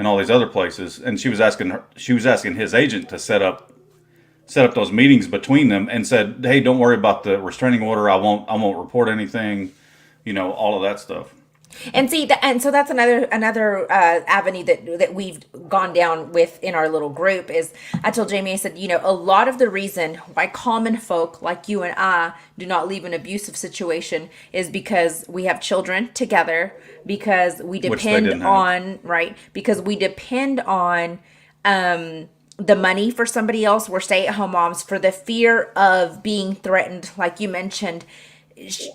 S2: and all these other places. And she was asking his agent to set up those meetings between them, and said, "Hey, don't worry about the restraining order. I won't report anything. All of that stuff."
S1: And see, and so that's another avenue that we've gone down with in our little group is I told Jamie, I said, a lot of the reason why common folk like you and I do not leave an abusive situation is because we have children together, because we depend on, right? Because we depend on the money for somebody else. We're stay-at-home moms, for the fear of being threatened, like you mentioned.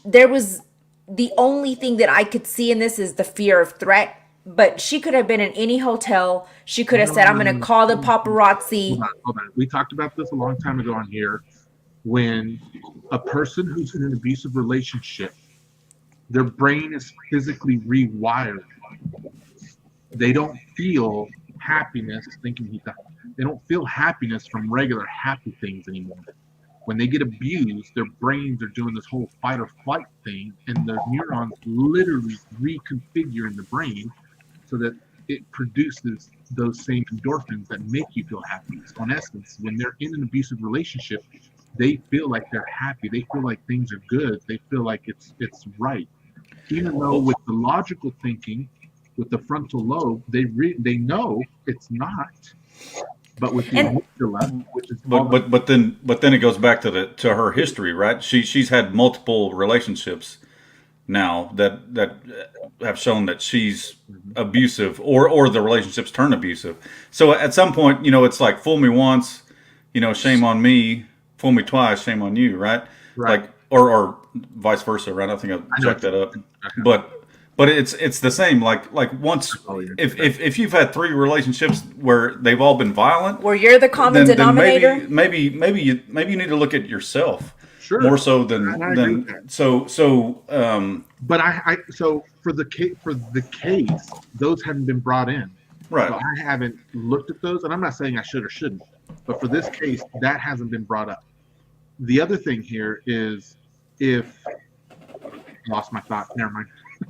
S1: There was the only thing that I could see in this is the fear of threat, but she could have been in any hotel. She could have said, "I'm going to call the paparazzi."
S3: Hold on. We talked about this a long time ago on here. When a person who's in an abusive relationship, their brain is physically rewired. They don't feel happiness they don't feel happiness from regular happy things anymore. When they get abused, their brains are doing this whole fight or flight thing, and the neurons literally reconfigure in the brain so that it produces those same endorphins that make you feel happy. So in essence, when they're in an abusive relationship, they feel like they're happy. They feel like things are good. They feel like it's right. Even though with the logical thinking, with the frontal lobe, they know it's not. But with the amygdala, which is
S2: but then it goes back to her history, right? She's had multiple relationships now that have shown that she's abusive, or the relationships turn abusive. So at some point, it's like, fool me once, shame on me; fool me twice, shame on you, right?
S3: Right.
S2: Like or vice versa, right? I think I checked that up, But it's the same. Like once, if you've had 3 relationships where they've all been violent,
S1: where you're the common denominator,
S2: then maybe you need to look at yourself,
S3: sure,
S2: more so than so.
S3: But so for the case, those haven't been brought in,
S2: right?
S3: So I haven't looked at those, and I'm not saying I should or shouldn't, but for this case, that hasn't been brought up. The other thing here is, if I lost my thought, never mind.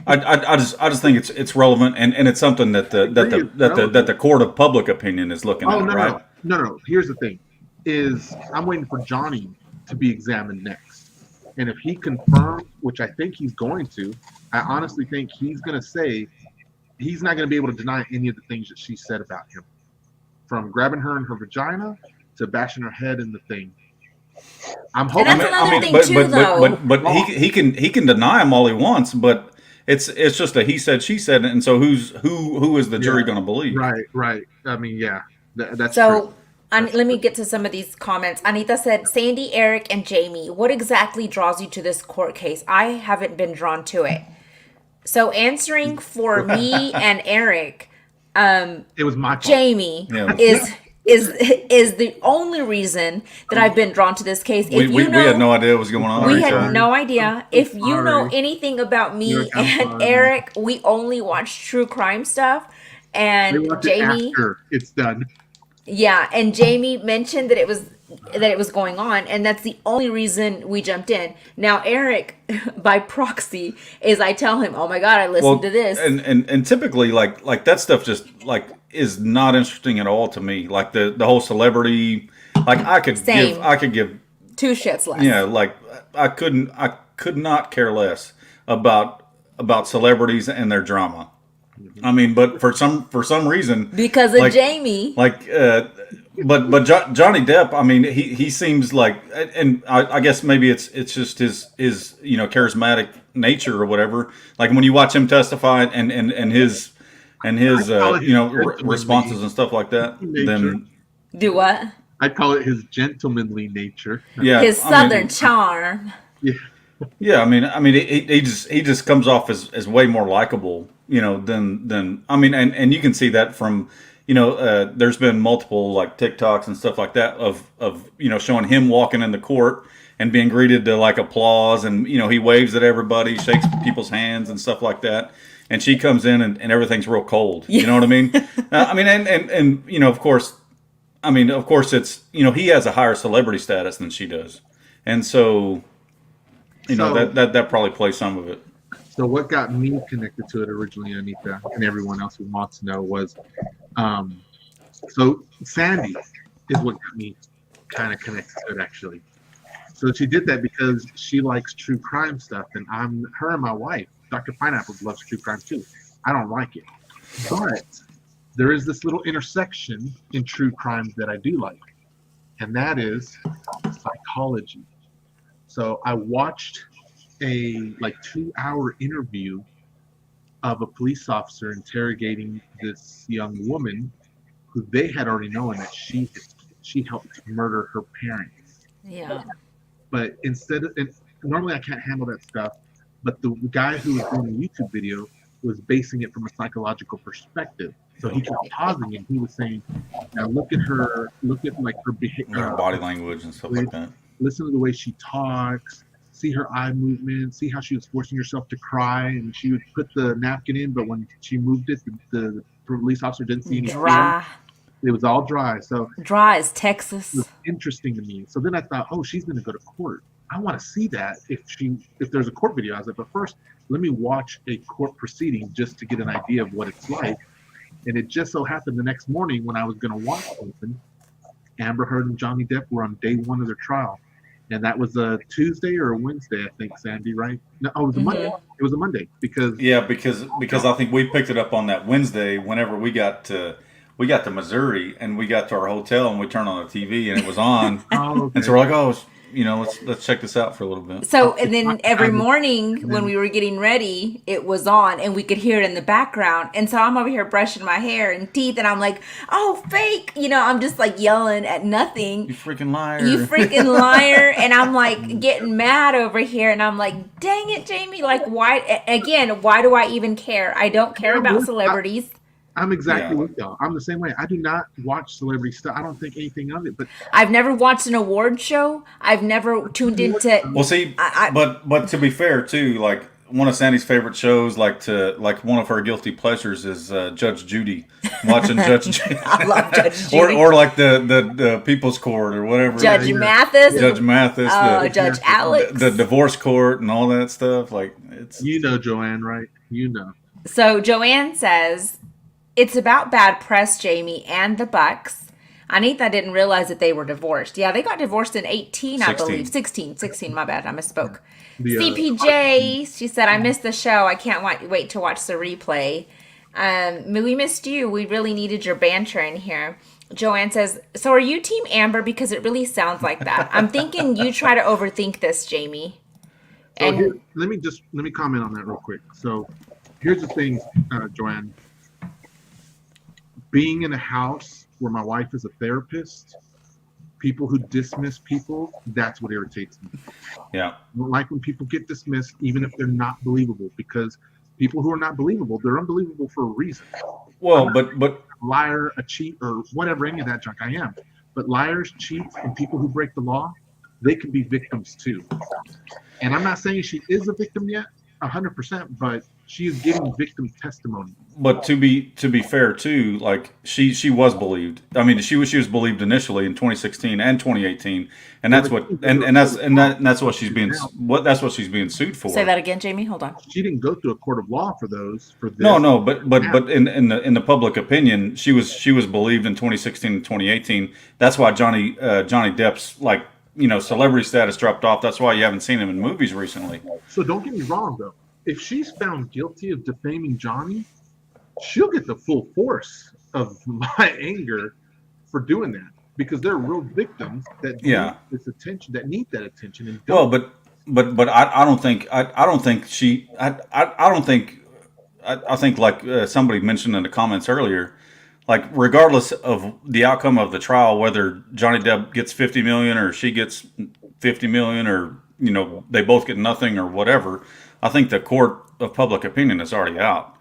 S2: I just think it's relevant, and it's something that the court of public opinion is looking at, right?
S3: No. Here's the thing: is I'm waiting for Johnny to be examined next, and if he confirms, which I think he's going to, I honestly think he's going to say he's not going to be able to deny any of the things that she said about him, from grabbing her in her vagina to bashing her head in the thing. I'm hoping.
S1: And that's another thing too, though.
S2: But he can deny him all he wants, but. It's just a he said, she said, and so who is the jury going to believe?
S3: Right. I mean, yeah, that's
S1: so.
S3: True.
S1: Let me get to some of these comments. Anita said, "Sandy, Eric, and Jamie, what exactly draws you to this court case? I haven't been drawn to it." So answering for me and Eric,
S3: it was my fault.
S1: Jamie is the only reason that I've been drawn to this case.
S2: We had no idea what was going on.
S1: We had no idea. If you know anything about me and Eric, we only watch true crime stuff. And Jamie,
S3: after it's done.
S1: Yeah, and Jamie mentioned that it was going on, and that's the only reason we jumped in. Now Eric, by proxy, is I tell him, "Oh my God, I listened to this."
S2: And typically like that stuff just is not interesting at all to me. Like the whole celebrity, I could give
S1: 2 shits less.
S2: Yeah, I could not care less about celebrities and their drama. I mean, but for some reason,
S1: because of Jamie,
S2: but Johnny Depp, I mean, he seems like, and I guess maybe it's just his charismatic nature or whatever. Like when you watch him testify and his responses and stuff like that, then
S1: do what?
S3: I call it his gentlemanly nature.
S2: Yeah,
S1: his southern charm.
S3: Yeah.
S2: Yeah, I mean, he just comes off as way more likable, than I mean, and you can see that from, there's been multiple TikToks and stuff like that of showing him walking in the court and being greeted to applause, and he waves at everybody, shakes people's hands and stuff like that, and she comes in and everything's real cold. You know what I mean? I mean, and of course it's he has a higher celebrity status than she does, and so. That probably plays some of it.
S3: So what got me connected to it originally, Anita, and everyone else who wants to know, was Um, so Sandy is what got me kind of connected to it actually. So she did that because she likes true crime stuff, and her and my wife, Dr. Pineapple, loves true crime too. I don't like it, but there is this little intersection in true crime that I do like, and that is psychology. So I watched a like 2 hour interview of a police officer interrogating this young woman who they had already known that she helped murder her parents.
S1: Yeah.
S3: But instead of, and normally I can't handle that stuff, but the guy who was doing the YouTube video was basing it from a psychological perspective. So he kept pausing and he was saying, now look at her, look at like her behavior,
S2: body language and stuff like that.
S3: listen to the way she talks, see her eye movement, see how she was forcing herself to cry, and she would put the napkin in, but when she moved it, the police officer didn't see any
S1: Dry.
S3: It was all dry. So
S1: Dry as
S3: it
S1: Texas.
S3: was interesting to me. So then I thought, oh, she's going to go to court. I want to see that if there's a court video. I was like, but first, let me watch a court proceeding just to get an idea of what it's like. And it just so happened the next morning when I was going to watch something, Amber Heard and Johnny Depp were on day one of their trial. And that was a Tuesday or a Wednesday, I think, Sandy, right? No, it was a Monday. It was a Monday because
S2: because I think we picked it up on that Wednesday whenever we got to Missouri and we got to our hotel and we turned on the TV and it was on.
S3: okay.
S2: And so we're like, oh, let's check this out for a little bit.
S1: So, and then every morning when we were getting ready, it was on and we could hear it in the background. And so I'm over here brushing my hair and teeth and I'm like, oh, fake. I'm just like yelling at nothing.
S2: You freaking liar.
S1: You freaking liar. And I'm like getting mad over here. And I'm like, dang it, Jamie. Like, why do I even care? I don't care about celebrities.
S3: I'm exactly with y'all. I'm the same way. I do not watch celebrity stuff. I don't think anything of it. But
S1: I've never watched an award show. I've never tuned into.
S2: Well, see, but to be fair too, like one of Sandy's favorite shows, like one of her guilty pleasures is Judge Judy. Watching Judge Judy.
S1: I love Judge Judy.
S2: or like the People's Court or whatever.
S1: Judge Mathis.
S2: Judge Mathis.
S1: Judge Alex.
S2: The divorce court and all that stuff. Like it's
S3: Joanne, right?
S1: So Joanne says, it's about bad press, Jamie, and the Bucks. Anita didn't realize that they were divorced. Yeah, they got divorced in 18, 16. I believe. 16, my bad. I misspoke. CPJ, she said, I missed the show. I can't wait to watch the replay. We missed you. We really needed your banter in here. Joanne says, so are you Team Amber? Because it really sounds like that. I'm thinking you try to overthink this, Jamie.
S3: So let me comment on that real quick. So here's the thing, Joanne. Being in a house where my wife is a therapist, people who dismiss people, that's what irritates me.
S2: Yeah.
S3: I don't like when people get dismissed, even if they're not believable, because people who are not believable, they're unbelievable for a reason.
S2: Well, but
S3: a liar, a cheat, or whatever, any of that junk I am. But liars, cheats, and people who break the law, they can be victims too. And I'm not saying she is a victim yet, 100%, but she is giving victim testimony.
S2: But to be fair too, like she was believed. I mean, she was believed initially in 2016 and 2018, and that's that's what she's being sued for.
S1: Say that again, Jamie. Hold on.
S3: She didn't go through a court of law for this.
S2: No, but in the public opinion, she was believed in 2016 and 2018. That's why Johnny Depp's celebrity status dropped off. That's why you haven't seen him in movies recently.
S3: So don't get me wrong though. If she's found guilty of defaming Johnny, she'll get the full force of my anger for doing that, because they're real victims that need this attention, that need that attention. And
S2: I think like somebody mentioned in the comments earlier, like regardless of the outcome of the trial, whether Johnny Depp gets 50 million or she gets 50 million, or they both get nothing or whatever, I think the court of public opinion is already out.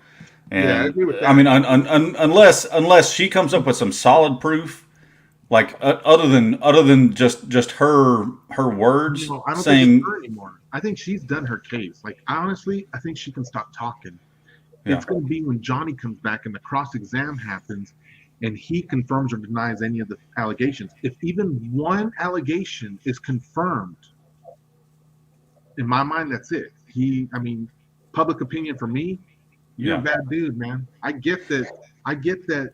S2: And
S3: I agree with that.
S2: I mean, unless she comes up with some solid proof, like other than just her words
S3: I don't
S2: saying.
S3: think it's her anymore. I think she's done her case. Like honestly, I think she can stop talking.
S2: Yeah.
S3: It's going to be when Johnny comes back and the cross-exam happens, and he confirms or denies any of the allegations. If even one allegation is confirmed, in my mind, that's it. Public opinion for me, you're a bad dude, man. I get that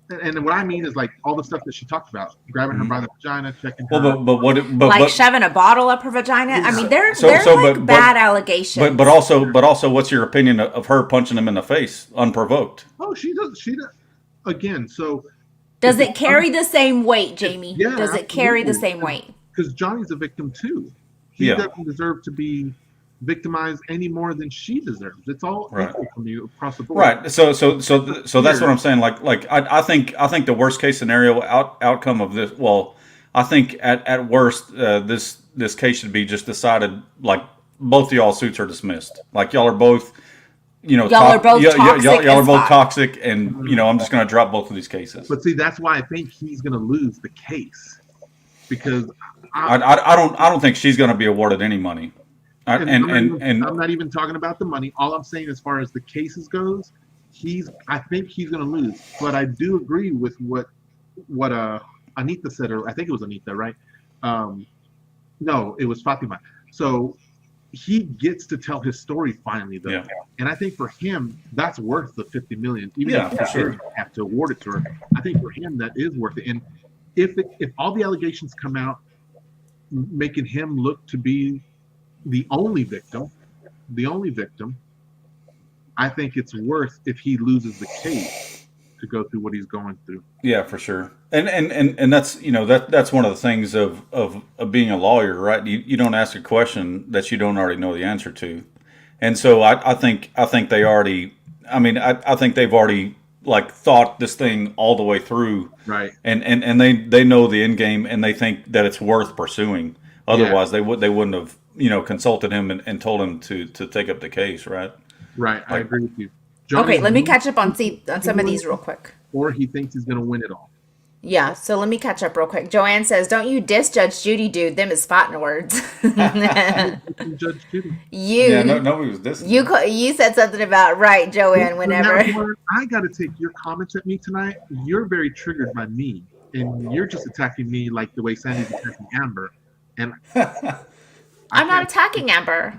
S3: And what I mean is like all the stuff that she talked about, grabbing her by the vagina, checking her.
S2: Well,
S1: Like shoving a bottle up her vagina. I mean, they're like bad allegations.
S2: But also, what's your opinion of her punching him in the face unprovoked?
S3: Oh, she does. Again. So
S1: does it carry the same weight, Jamie?
S3: Yeah,
S1: does it carry the same weight?
S3: Because Johnny's a victim too. He doesn't deserve to be victimized any more than she deserves. It's all equal from you across the board.
S2: Right. So that's what I'm saying. Like I think the worst case scenario outcome of this. Well, I think at worst this case should be just decided. Like both of y'all suits are dismissed. Like y'all are both. Y'all are both toxic. Y'all are both toxic, and I'm just going to drop both of these cases.
S3: But see, that's why I think he's going to lose the case because
S2: I don't think she's going to be awarded any money.
S3: I'm not even talking about the money. All I'm saying, as far as the cases goes, I think he's going to lose. But I do agree with what Anita said, or I think it was Anita, right? No, it was Fatima. So he gets to tell his story finally, though, and I think for him that's worth the $50 million. Even if
S2: for sure
S3: have to award it to her, I think for him that is worth it. And if all the allegations come out, making him look to be the only victim, I think it's worth if he loses the case to go through what he's going through.
S2: Yeah, for sure. And that's that's one of the things of being a lawyer, right? You don't ask a question that you don't already know the answer to. And so I think they already I think they've already like thought this thing all the way through.
S3: Right.
S2: And they know the end game and they think that it's worth pursuing. Otherwise they wouldn't have consulted him and told him to take up the case, right?
S3: Right, I agree with you.
S1: Okay, let me catch up on some of these real quick.
S3: Or he thinks he's going to win it all.
S1: Yeah, so let me catch up real quick. Joanne says, "Don't you diss Judge Judy, dude? Them is fighting words."
S3: Judge Judy.
S2: Nobody was dissing.
S1: You said something about Joanne. Whenever
S3: I got to take your comments at me tonight. You're very triggered by me, and you're just attacking me like the way Sandy's attacking Amber. And
S1: I'm not attacking Amber.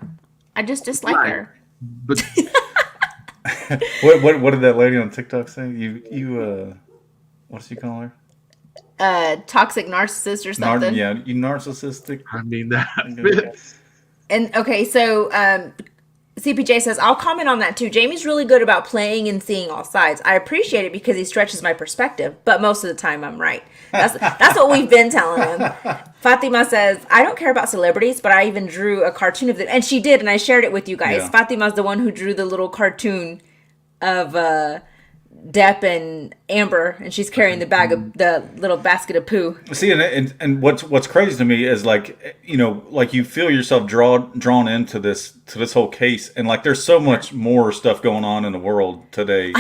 S1: I just dislike her.
S3: But
S2: what did that lady on TikTok say? You what's she call her?
S1: Toxic narcissist or something.
S2: You narcissistic.
S3: I mean that fits.
S1: And okay, so CPJ says, I'll comment on that too. Jamie's really good about playing and seeing all sides. I appreciate it because he stretches my perspective, but most of the time I'm right. That's what we've been telling him. Fatima says, I don't care about celebrities, but I even drew a cartoon of them. And she did, and I shared it with you guys. Yeah. Fatima's the one who drew the little cartoon of Depp and Amber, and she's carrying the little basket of poo.
S2: See, and what's crazy to me is like you feel yourself drawn into this whole case, and like there's so much more stuff going on in the world today.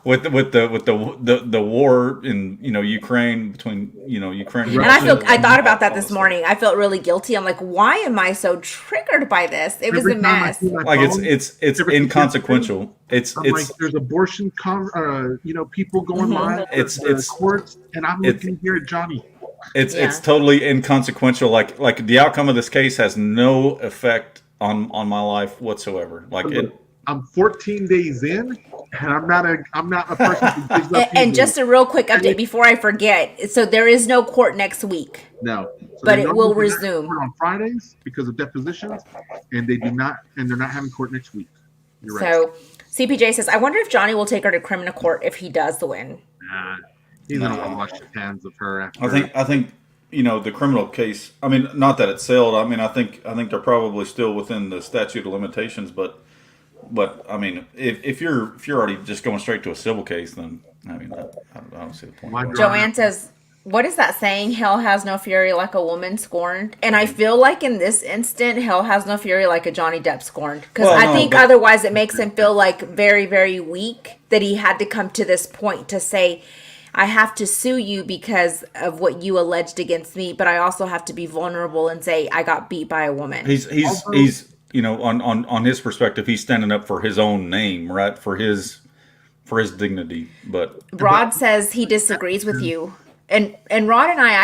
S2: With the war in Ukraine between Ukraine and Russia.
S1: And I thought about that this morning. I felt really guilty. I'm like, why am I so triggered by this? It was a mess.
S2: Like it's inconsequential. It's
S3: like there's abortion, people going live. It's courts, and I'm looking here at Johnny.
S2: It's totally inconsequential. Like the outcome of this case has no effect on my life whatsoever.
S3: I'm 14 days in, and I'm not a person who gives up.
S1: And just a real quick update before I forget. So there is no court next week.
S3: No,
S1: but it will resume
S3: on Fridays because of depositions, and they're not having court next week. You're right.
S1: So CPJ says, I wonder if Johnny will take her to criminal court if he does the win.
S3: Nah, he's gonna want to wash his hands of her after.
S2: I think the criminal case. I mean, not that it's settled. I mean, I think they're probably still within the statute of limitations. But I mean, if you're already just going straight to a civil case, then I mean, I don't see the point.
S1: Joanne says, what is that saying? Hell has no fury like a woman scorned. And I feel like in this instant, hell has no fury like a Johnny Depp scorned. Because otherwise it makes him feel like very, very weak that he had to come to this point to say, I have to sue you because of what you alleged against me, but I also have to be vulnerable and say I got beat by a woman.
S2: He's on his perspective, he's standing up for his own name, right? For his dignity. But
S1: Rod says he disagrees with you. And Rod and I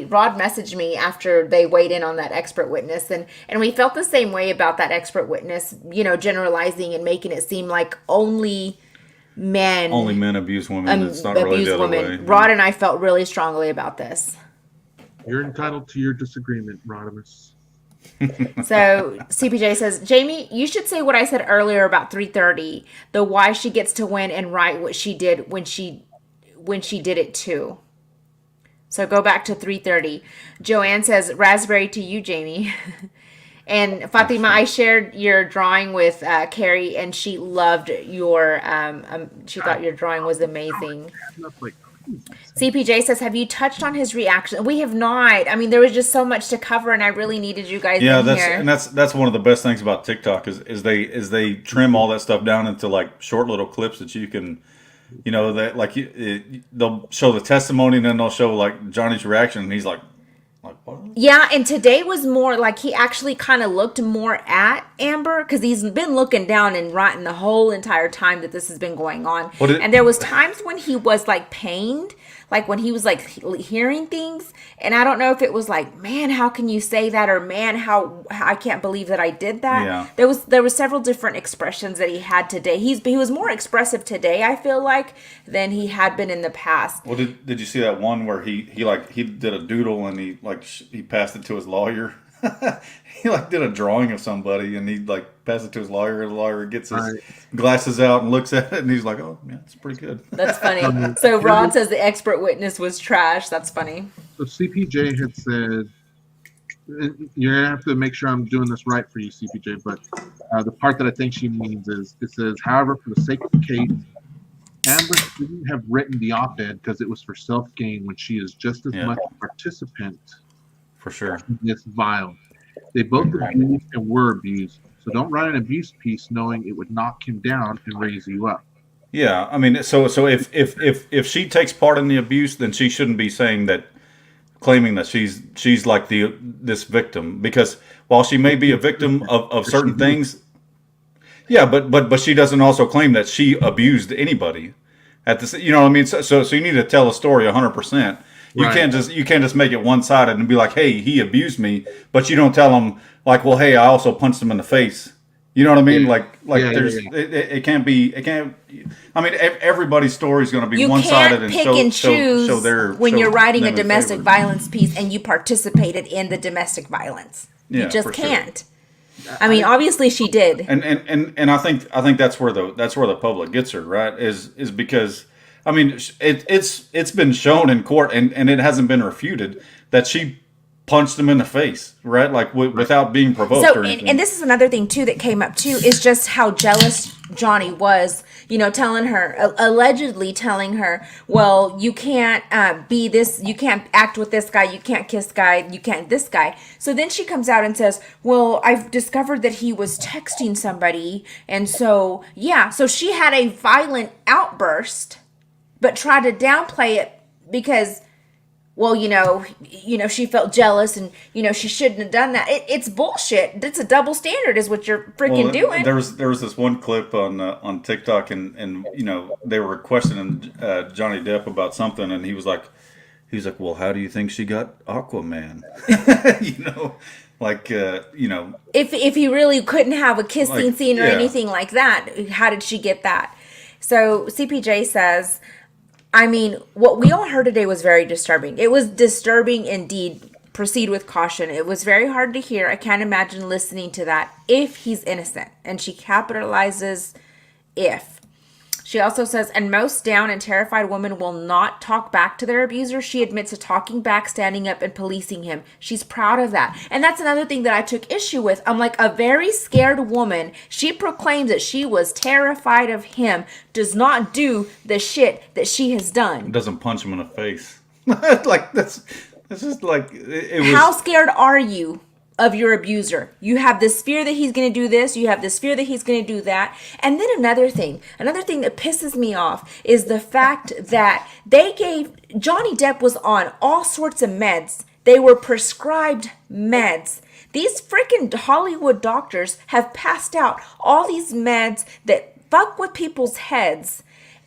S1: Rod messaged me after they weighed in on that expert witness. And we felt the same way about that expert witness, generalizing and making it seem like only men
S2: only men abuse women. It's not really
S1: abuse
S2: the other
S1: women.
S2: way.
S1: Rod and I felt really strongly about this.
S3: You're entitled to your disagreement, Rodimus.
S1: So CPJ says, Jamie, you should say what I said earlier about 3:30, the why she gets to win and write what she did when she did it too. So go back to 3:30. Joanne says, raspberry to you, Jamie. And Fatima, I shared your drawing with Carrie, and she loved your. She thought your drawing was amazing. CPJ says, have you touched on his reaction? We have not. I mean, there was just so much to cover, and I really needed you guys in here.
S2: And that's one of the best things about TikTok is they trim all that stuff down into like short little clips that you can, that like they'll show the testimony and then they'll show like Johnny's reaction, and he's like what?
S1: Yeah, and today was more like he actually kind of looked more at Amber because he's been looking down and writing the whole entire time that this has been going on. And there was times when he was like pained, like when he was like hearing things, and I don't know if it was like, man, how can you say that, or man, how I can't believe that I did that.
S2: Yeah.
S1: There was several different expressions that he had today. He was more expressive today, I feel like, than he had been in the past.
S2: Well, did you see that one where he did a doodle and he passed it to his lawyer? He did a drawing of somebody and he passed it to his lawyer, and the lawyer gets his glasses out and looks at it and he's like, oh yeah, it's pretty good.
S1: That's funny. So Rod says the expert witness was trash. That's funny.
S3: So CPJ had said, you're gonna have to make sure I'm doing this right for you, CPJ, but the part that I think she means is, it says, however, for the sake of the case, Amber shouldn't have written the op-ed because it was for self-gain when she is just as much a participant.
S2: For sure.
S3: It's vile. They both abused and were abused. So don't write an abuse piece knowing it would knock him down and raise you up.
S2: Yeah, I mean, so if she takes part in the abuse, then she shouldn't be claiming that she's like this victim, because while she may be a victim of certain things, yeah, but she doesn't also claim that she abused anybody. You know what I mean? So you need to tell a story 100%. You can't just make it one sided and be like, hey, he abused me, but you don't tell him like, well, hey, I also punched him in the face. You know what I mean? It can't. I mean, everybody's story is going to be one sided and
S1: pick and choose when you're writing a domestic
S2: favor.
S1: Violence piece and you participated in the domestic violence.
S2: Yeah,
S1: you just can't.
S2: Sure.
S1: I mean, obviously she did.
S2: And I think that's where the public gets her, right? Is because, I mean, it's been shown in court and it hasn't been refuted that she punched him in the face, right? Like without being provoked or anything.
S1: And this is another thing too that came up too, is just how jealous Johnny was, allegedly telling her, well, you can't be this, you can't act with this guy, you can't kiss guy, you can't this guy. So then she comes out and says, well, I've discovered that he was texting somebody. And so, so she had a violent outburst, but tried to downplay it because, well, she felt jealous and, she shouldn't have done that. It's bullshit. It's a double standard is what you're freaking doing.
S2: There was this one clip on TikTok and they were questioning Johnny Depp about something, and he was like, well, how do you think she got Aquaman? If
S1: he really couldn't have a kissing scene or anything like that, how did she get that? So CPJ says, I mean, what we all heard today was very disturbing. It was disturbing indeed. Proceed with caution. It was very hard to hear. I can't imagine listening to that if he's innocent. And she capitalizes if. She also says, and most down and terrified women will not talk back to their abuser. She admits to talking back, standing up, and policing him. She's proud of that. And that's another thing that I took issue with. I'm like, a very scared woman, she proclaims that she was terrified of him, does not do the shit that she has done.
S2: Doesn't punch him in the face. That's just like, it was.
S1: How scared are you of your abuser? You have this fear that he's going to do this. You have this fear that he's going to do that. And then another thing that pisses me off is the fact that Johnny Depp was on all sorts of meds. They were prescribed meds. These freaking Hollywood doctors have passed out all these meds that fuck with people's heads.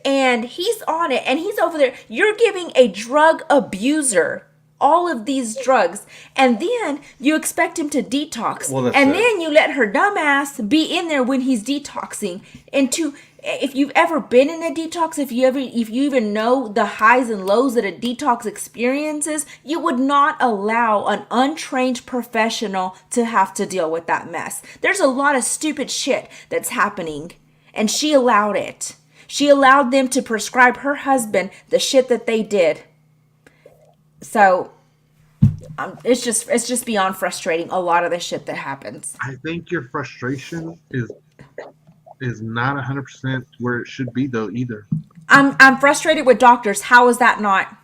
S1: And he's on it and he's over there. You're giving a drug abuser all of these drugs, and then you expect him to detox, and then you let her dumbass be in there when he's detoxing, and if you've ever been in a detox, if you even know the highs and lows that a detox experiences, you would not allow an untrained professional to have to deal with that mess. There's a lot of stupid shit that's happening, and she allowed it. She allowed them to prescribe her husband the shit that they did. So it's just beyond frustrating, a lot of the shit that happens.
S3: I think your frustration is not 100% where it should be though either.
S1: I'm frustrated with doctors. How is that not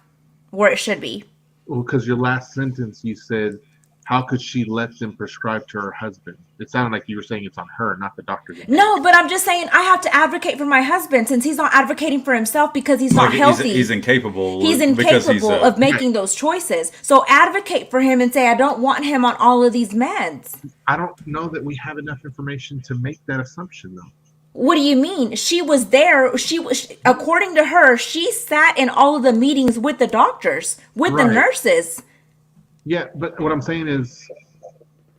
S1: where it should be?
S3: Well, because your last sentence you said, how could she let them prescribe to her husband? It sounded like you were saying it's on her, not the doctor.
S1: No, but I'm just saying I have to advocate for my husband since he's not advocating for himself because he's not healthy.
S2: He's incapable.
S1: He's incapable of making those choices. So advocate for him and say, I don't want him on all of these meds.
S3: I don't know that we have enough information to make that assumption though.
S1: What do you mean? She was there. She was, according to her, she sat in all of the meetings with the doctors, with the nurses.
S3: Yeah, but what I'm saying is,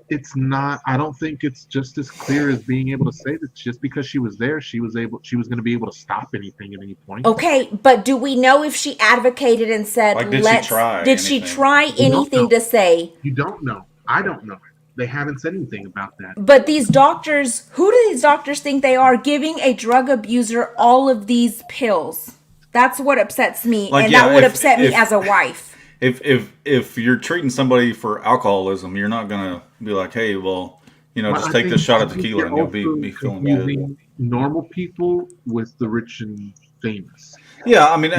S3: it's not. I don't think it's just as clear as being able to say that just because she was there, she was going to be able to stop anything at any point.
S1: Okay, but do we know if she advocated and said,
S2: like, did she try
S1: anything to say?
S3: You don't know. I don't know. They haven't said anything about that.
S1: But these doctors, who do these doctors think they are, giving a drug abuser all of these pills? That's what upsets me, that would upset me as a wife.
S2: If you're treating somebody for alcoholism, you're not gonna be like, hey, well, just take this shot of tequila and you'll be feeling good.
S3: Normal people with the rich and famous.
S2: Yeah, I mean,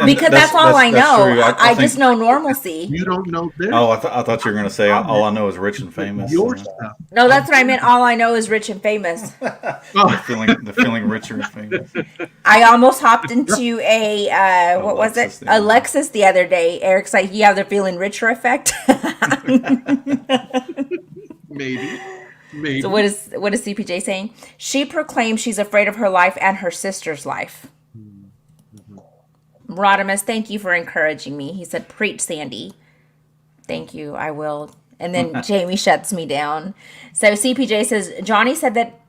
S1: because that's all I know. I just know normalcy.
S3: You don't know this.
S2: Oh, I thought you were gonna say all I know is rich and famous.
S3: Your stuff.
S1: No, that's what I meant. All I know is rich and famous.
S2: the feeling richer and famous.
S1: I almost hopped into a what was it? A Lexus the other day. Eric's like, you have the feeling richer effect.
S3: Maybe.
S1: So what is CPJ saying? She proclaims she's afraid of her life and her sister's life. Rodimus, thank you for encouraging me. He said, preach, Sandy. Thank you, I will. And then Jamie shuts me down. So CPJ says, Johnny said that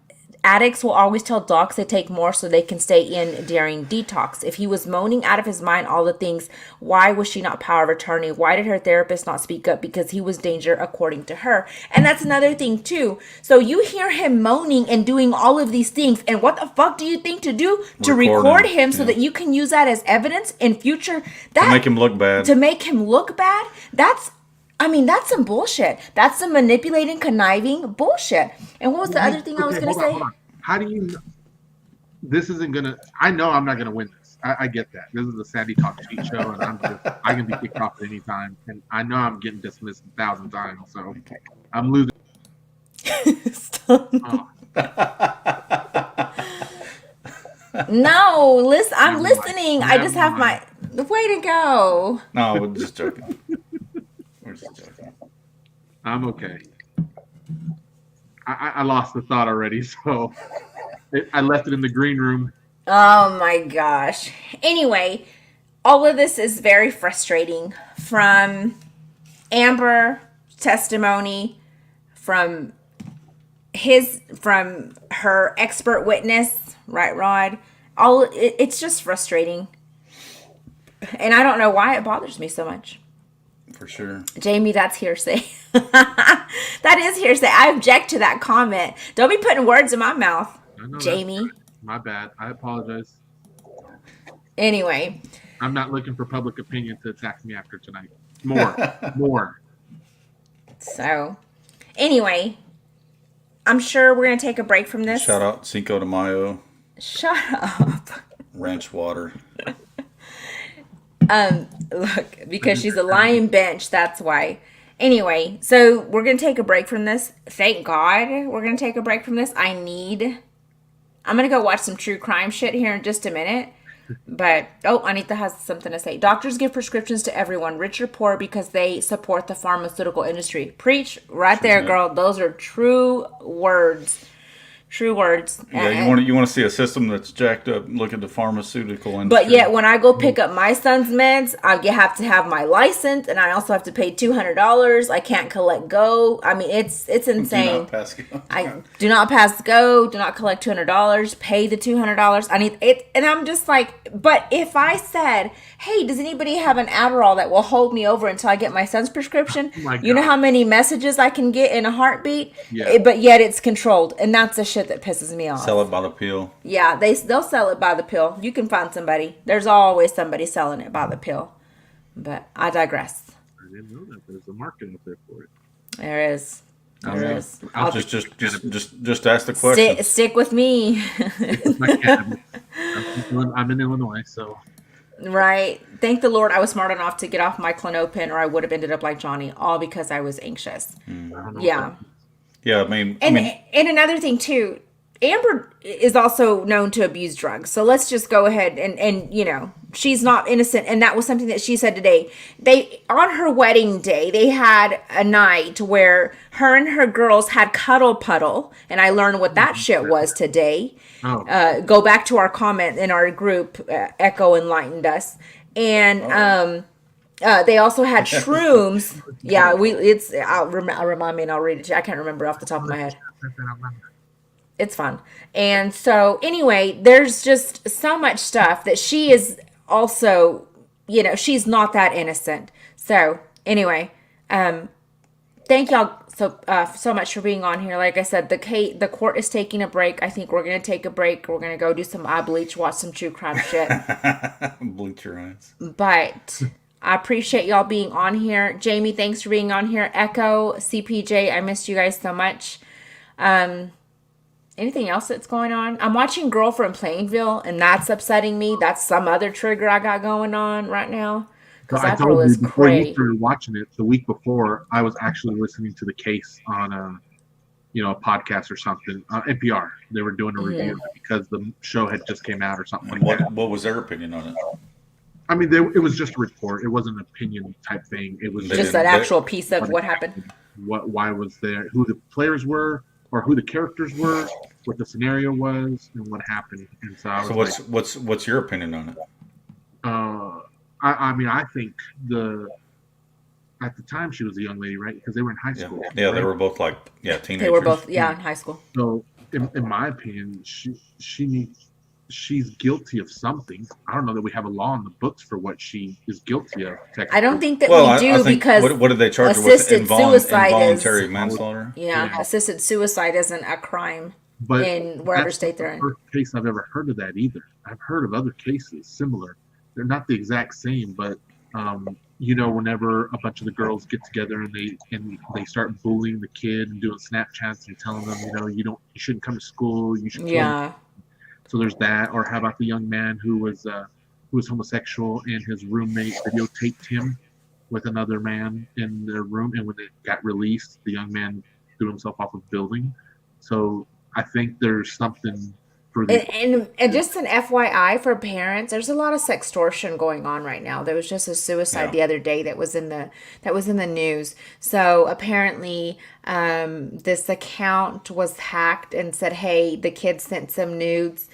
S1: addicts will always tell docs they take more so they can stay in during detox. If he was moaning out of his mind all the things, why was she not power of attorney? Why did her therapist not speak up? Because he was danger according to her. And that's another thing too. So you hear him moaning and doing all of these things, and what the fuck do you think to do? To record him so that you can use that as evidence in future. To
S2: make him look bad.
S1: To make him look bad? That's some bullshit. That's some manipulating, conniving bullshit. And what was the other thing I was going to say?
S3: Hold on. How do you know? This isn't going to... I know I'm not going to win this. I get that. This is a Sandy Talk cheat show, and I can be kicked off at any time. And I know I'm getting dismissed 1,000 times, so I'm losing.
S1: Stop. No, listen. I'm listening. I just have my... Way to go.
S2: No, we're just joking.
S3: I'm okay. I lost the thought already, so I left it in the green room.
S1: Oh my gosh. Anyway, all of this is very frustrating. From Amber testimony, from her expert witness, right, Rod? It's just frustrating. And I don't know why it bothers me so much.
S2: For sure.
S1: Jamie, that's hearsay. That is hearsay. I object to that comment. Don't be putting words in my mouth, Jamie.
S3: My bad. I apologize.
S1: Anyway.
S3: I'm not looking for public opinion to attack me after tonight. More.
S1: So, anyway, I'm sure we're going to take a break from this.
S2: Shout out Cinco de Mayo.
S1: Shut up.
S2: Ranch water.
S1: Look, because she's a lion bench, that's why. Anyway, so we're going to take a break from this. Thank God we're going to take a break from this. I'm going to go watch some true crime shit here in just a minute. But, Anita has something to say. Doctors give prescriptions to everyone, rich or poor, because they support the pharmaceutical industry. Preach right there, girl. Those are true words. True words.
S2: Yeah, you want to see a system that's jacked up. Look at the pharmaceutical industry.
S1: But yet, when I go pick up my son's meds, have to have my license, and I also have to pay $200. I can't collect go. I mean, it's insane.
S2: Do not pass go.
S1: I do not pass go. Do not collect $200. Pay the $200. I need it, and I'm just like, but if I said, "Hey, does anybody have an Adderall that will hold me over until I get my son's prescription?"
S3: Oh my
S1: You know
S3: God.
S1: how many messages I can get in a heartbeat?
S3: Yeah.
S1: But yet it's controlled, and that's the shit that pisses me off.
S2: Sell it by the pill.
S1: Yeah, they'll sell it by the pill. You can find somebody. There's always somebody selling it by the pill. But I digress.
S3: I didn't know that. There's a market out there for it.
S1: There is. There is.
S3: I'll
S2: Just ask the question.
S1: Stick with me.
S3: My cannabis. I'm in Illinois, so
S1: Right. Thank the Lord I was smart enough to get off my Clonopin, or I would have ended up like Johnny, all because I was anxious.
S3: I don't know.
S1: Yeah.
S2: Yeah, I mean,
S1: And another thing too, Amber is also known to abuse drugs. So let's just go ahead and you know, she's not innocent. And that was something that she said today. On her wedding day, they had a night where her and her girls had cuddle puddle. And I learned what that shit was today.
S3: Oh.
S1: Go back to our comment in our group, Echo enlightened us. And, they also had shrooms. Yeah, I'll remind me and I'll read it to you. I can't remember off the top of my head. It's fun. And so anyway, there's just so much stuff that she is also, you know, she's not that innocent. So anyway, thank y'all so much for being on here. Like I said, the court is taking a break. I think we're going to take a break. We're going to go do some eye bleach, watch some true crime shit.
S2: bleach your eyes.
S1: But I appreciate y'all being on here. Jamie, thanks for being on here. Echo, CPJ, I missed you guys so much. Anything else that's going on? I'm watching Girl from Plainville, and that's upsetting me. That's some other trigger I got going on right now. Because
S3: I
S1: that girl
S3: told
S1: is
S3: you before you
S1: crazy.
S3: started watching it the week before, I was actually listening to the case on a podcast or something. NPR. They were doing a review of it because the show had just came out or something like that.
S2: What was their opinion on it?
S3: I mean, it was just a report. It wasn't an opinion type thing. It was
S1: Just an actual piece of what happened.
S3: why was there, who the players were, or who the characters were, what the scenario was, and what happened. And so I was
S2: what's your opinion on it?
S3: I mean, I think at the time she was a young lady, right? Because they were in high school.
S2: Yeah,
S3: right?
S2: they were both teenagers.
S1: They were both, in high school.
S3: So, in my opinion, she's guilty of something. I don't know that we have a law in the books for what she is guilty of.
S1: I don't think that
S2: Well,
S1: we do
S2: I think,
S1: because
S2: what did they charge her with?
S1: assisted suicide
S2: Involuntary manslaughter?
S1: Yeah, assisted suicide isn't a crime
S3: But
S1: in wherever
S3: that's
S1: state
S3: not
S1: they're
S3: the
S1: in.
S3: first case I've ever heard of that either. I've heard of other cases similar. They're not the exact same, but whenever a bunch of the girls get together and they start bullying the kid and doing Snapchats and telling them, you shouldn't come to school, you should.
S1: Yeah.
S3: So there's that. Or how about the young man who was homosexual and his roommate videotaped him with another man in their room, and when they got released, the young man threw himself off a building. So I think there's something for these.
S1: And just an FYI for parents, there's a lot of sextortion going on right now. There was just a suicide the other day that was in the news. So apparently, this account was hacked and said, "Hey, the kid sent some nudes."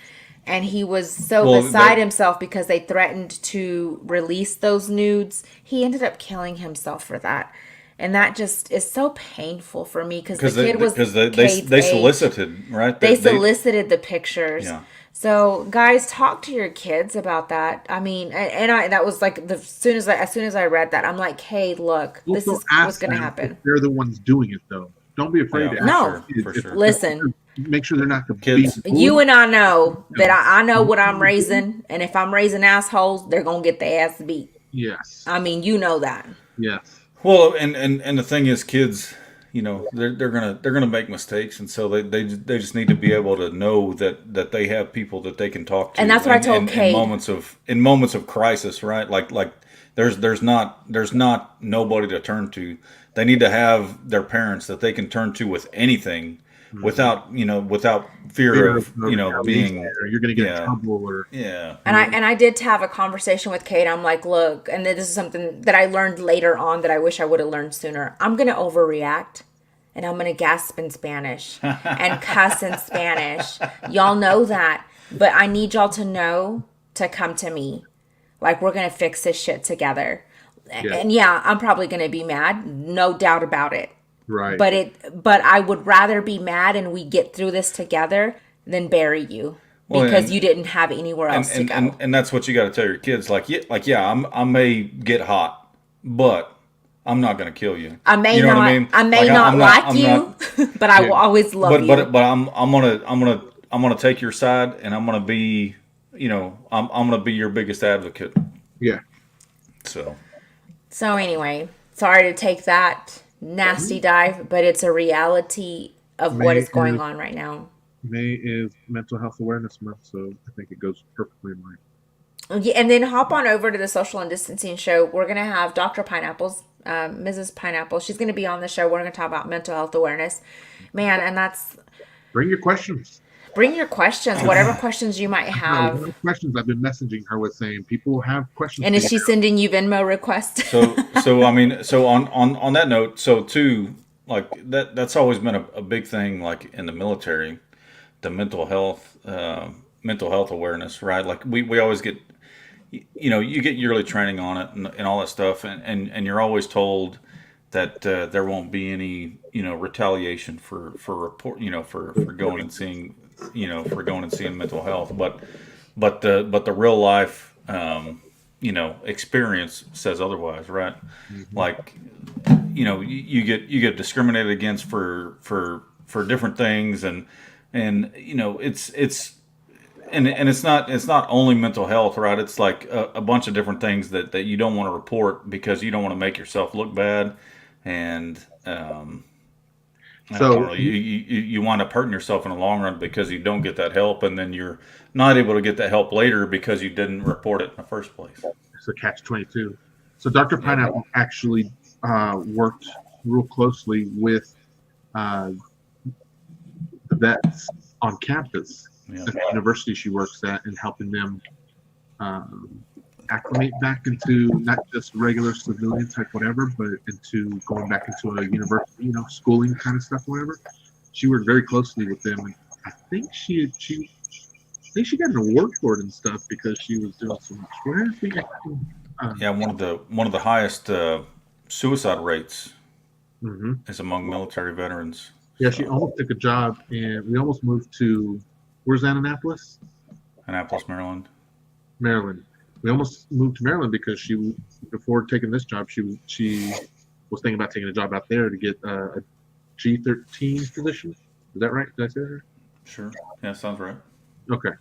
S1: And he was beside himself because they threatened to release those nudes. He ended up killing himself for that. And that just is so painful for me because the kid was
S2: they solicited, right?
S1: They solicited the pictures.
S2: Yeah.
S1: So guys, talk to your kids about that. I mean, that was like as soon as I read that, I'm like, hey, look, this is what's going to happen.
S3: They're the ones doing it, though. Don't be afraid to ask.
S1: No,
S2: for sure.
S1: Listen.
S3: Make sure they're not the
S2: Kids.
S1: You and I know that I know what I'm raising, and if I'm raising assholes, they're gonna get their ass beat.
S3: Yes.
S1: I mean, you know that.
S3: Yes.
S2: Well, and the thing is, kids, they're gonna make mistakes, and so they just need to be able to know that they have people that they can talk to.
S1: And that's what I told Kate.
S2: In moments of crisis, right? Like there's not nobody to turn to. They need to have their parents that they can turn to with anything. Without fear of being
S3: you're going to get in trouble or
S1: And I did have a conversation with Kate. I'm like, look, and this is something that I learned later on that I wish I would have learned sooner. I'm going to overreact, and I'm going to gasp in Spanish and cuss in Spanish. Y'all know that. But I need y'all to know to come to me. Like, we're going to fix this shit together.
S3: Yeah.
S1: And yeah, I'm probably going to be mad. No doubt about it.
S3: Right.
S1: But I would rather be mad and we get through this together than bury you. Because you didn't have anywhere else to go.
S2: And that's what you got to tell your kids. I may get hot, but I'm not going to kill you.
S1: I may
S2: you know
S1: not.
S2: What I mean?
S1: I may not like you, but I will always love you.
S2: But I'm gonna take your side, and I'm gonna be, I'm gonna be your biggest advocate.
S3: Yeah.
S1: So anyway, sorry to take that nasty dive, but it's a reality of what is going on right now.
S3: May is Mental Health Awareness Month, so I think it goes perfectly in line.
S1: Yeah, and then hop on over to the Social and Distancing show. We're going to have Dr. Pineapples, Mrs. Pineapple. She's going to be on the show. We're going to talk about mental health awareness. Man, and that's...
S3: Bring your questions.
S1: Bring your questions, whatever questions you might have.
S3: No, questions I've been messaging her with saying people have questions.
S1: And is she sending you Venmo requests?
S2: So I mean, so on that note, so too, like that's always been a big thing, like in the military, the mental health awareness, right? Like we always get, you get yearly training on it and all that stuff, and you're always told that there won't be any, retaliation for report, for going and seeing, mental health, but the real life, experience says otherwise, right? Mm-hmm. Like, you get discriminated against for different things, and it's not only mental health, right? It's like a bunch of different things that you don't want to report because you don't want to make yourself look bad, and so you wind up hurting yourself in the long run because you don't get that help, and then you're not able to get that help later because you didn't report it in the first place.
S3: It's a catch-22. So Dr. Pineapple actually worked real closely with the vets on campus at the university she works at, and helping them acclimate back into not just regular civilian type whatever, but into going back into a university, schooling kind of stuff, whatever. She worked very closely with them, and I think she got an award for it and stuff because she was doing so much. Where is the
S2: one of the highest suicide rates
S3: mm-hmm.
S2: is among military veterans.
S3: Yeah, she almost took a job, and we almost moved to, where's that, Annapolis?
S2: Annapolis, Maryland.
S3: Maryland. We almost moved to Maryland because before taking this job, she was thinking about taking a job out there to get a G13 position. Is that right? Did I say that right?
S2: Sure. Yeah, sounds right.
S3: Okay.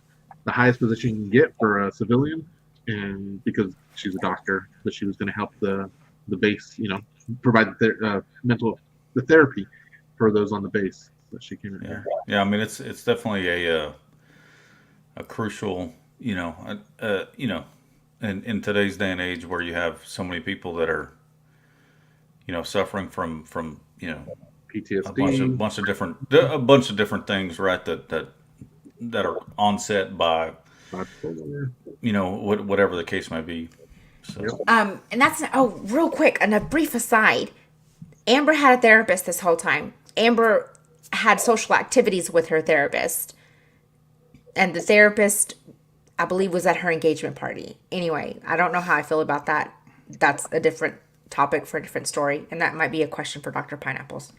S3: The highest position you can get for a civilian, and because she's a doctor, but she was going to help the base, provide the therapy for those on the base that she came in here.
S2: Yeah, I mean it's definitely a crucial, in today's day and age where you have so many people that are, suffering from
S3: PTSD,
S2: a bunch of different things, right? That are onset by, whatever the case may be. So.
S1: And that's real quick, and a brief aside. Amber had a therapist this whole time. Amber had social activities with her therapist, and the therapist, I believe, was at her engagement party. Anyway, I don't know how I feel about that. That's a different topic for a different story, and that might be a question for Dr. Pineapples.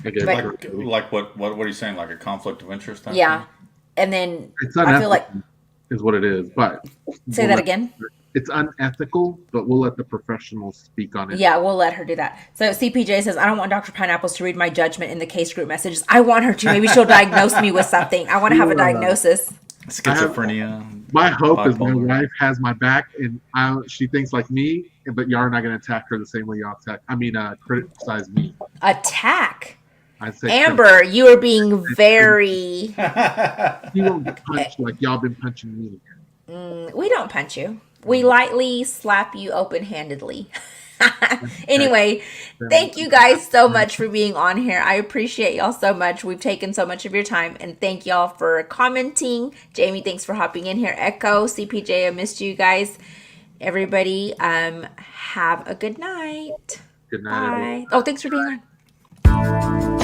S2: Okay, like what are you saying? Like a conflict of interest?
S1: Yeah, and then
S3: I feel like is what it is. But
S1: say that again.
S3: It's unethical, but we'll let the professionals speak on it.
S1: Yeah, we'll let her do that. So CPJ says, I don't want Dr. Pineapples to read my judgment in the case group messages. I want her to. Maybe she'll diagnose me with something. I want to have a diagnosis.
S2: Schizophrenia.
S3: My hope is my wife has my back, and she thinks like me, but y'all are not going to attack her the same way y'all criticize me.
S1: Attack?
S3: I'd say
S1: Amber, you are being very...
S3: You won't get punched like y'all been punching me.
S1: We don't punch you. We lightly slap you open-handedly. Anyway, thank you guys so much for being on here. I appreciate y'all so much. We've taken so much of your time, and thank y'all for commenting. Jamie, thanks for hopping in here. Echo, CPJ, I missed you guys. Everybody, have a good night.
S3: Good night.
S1: Bye. Oh, thanks for being on.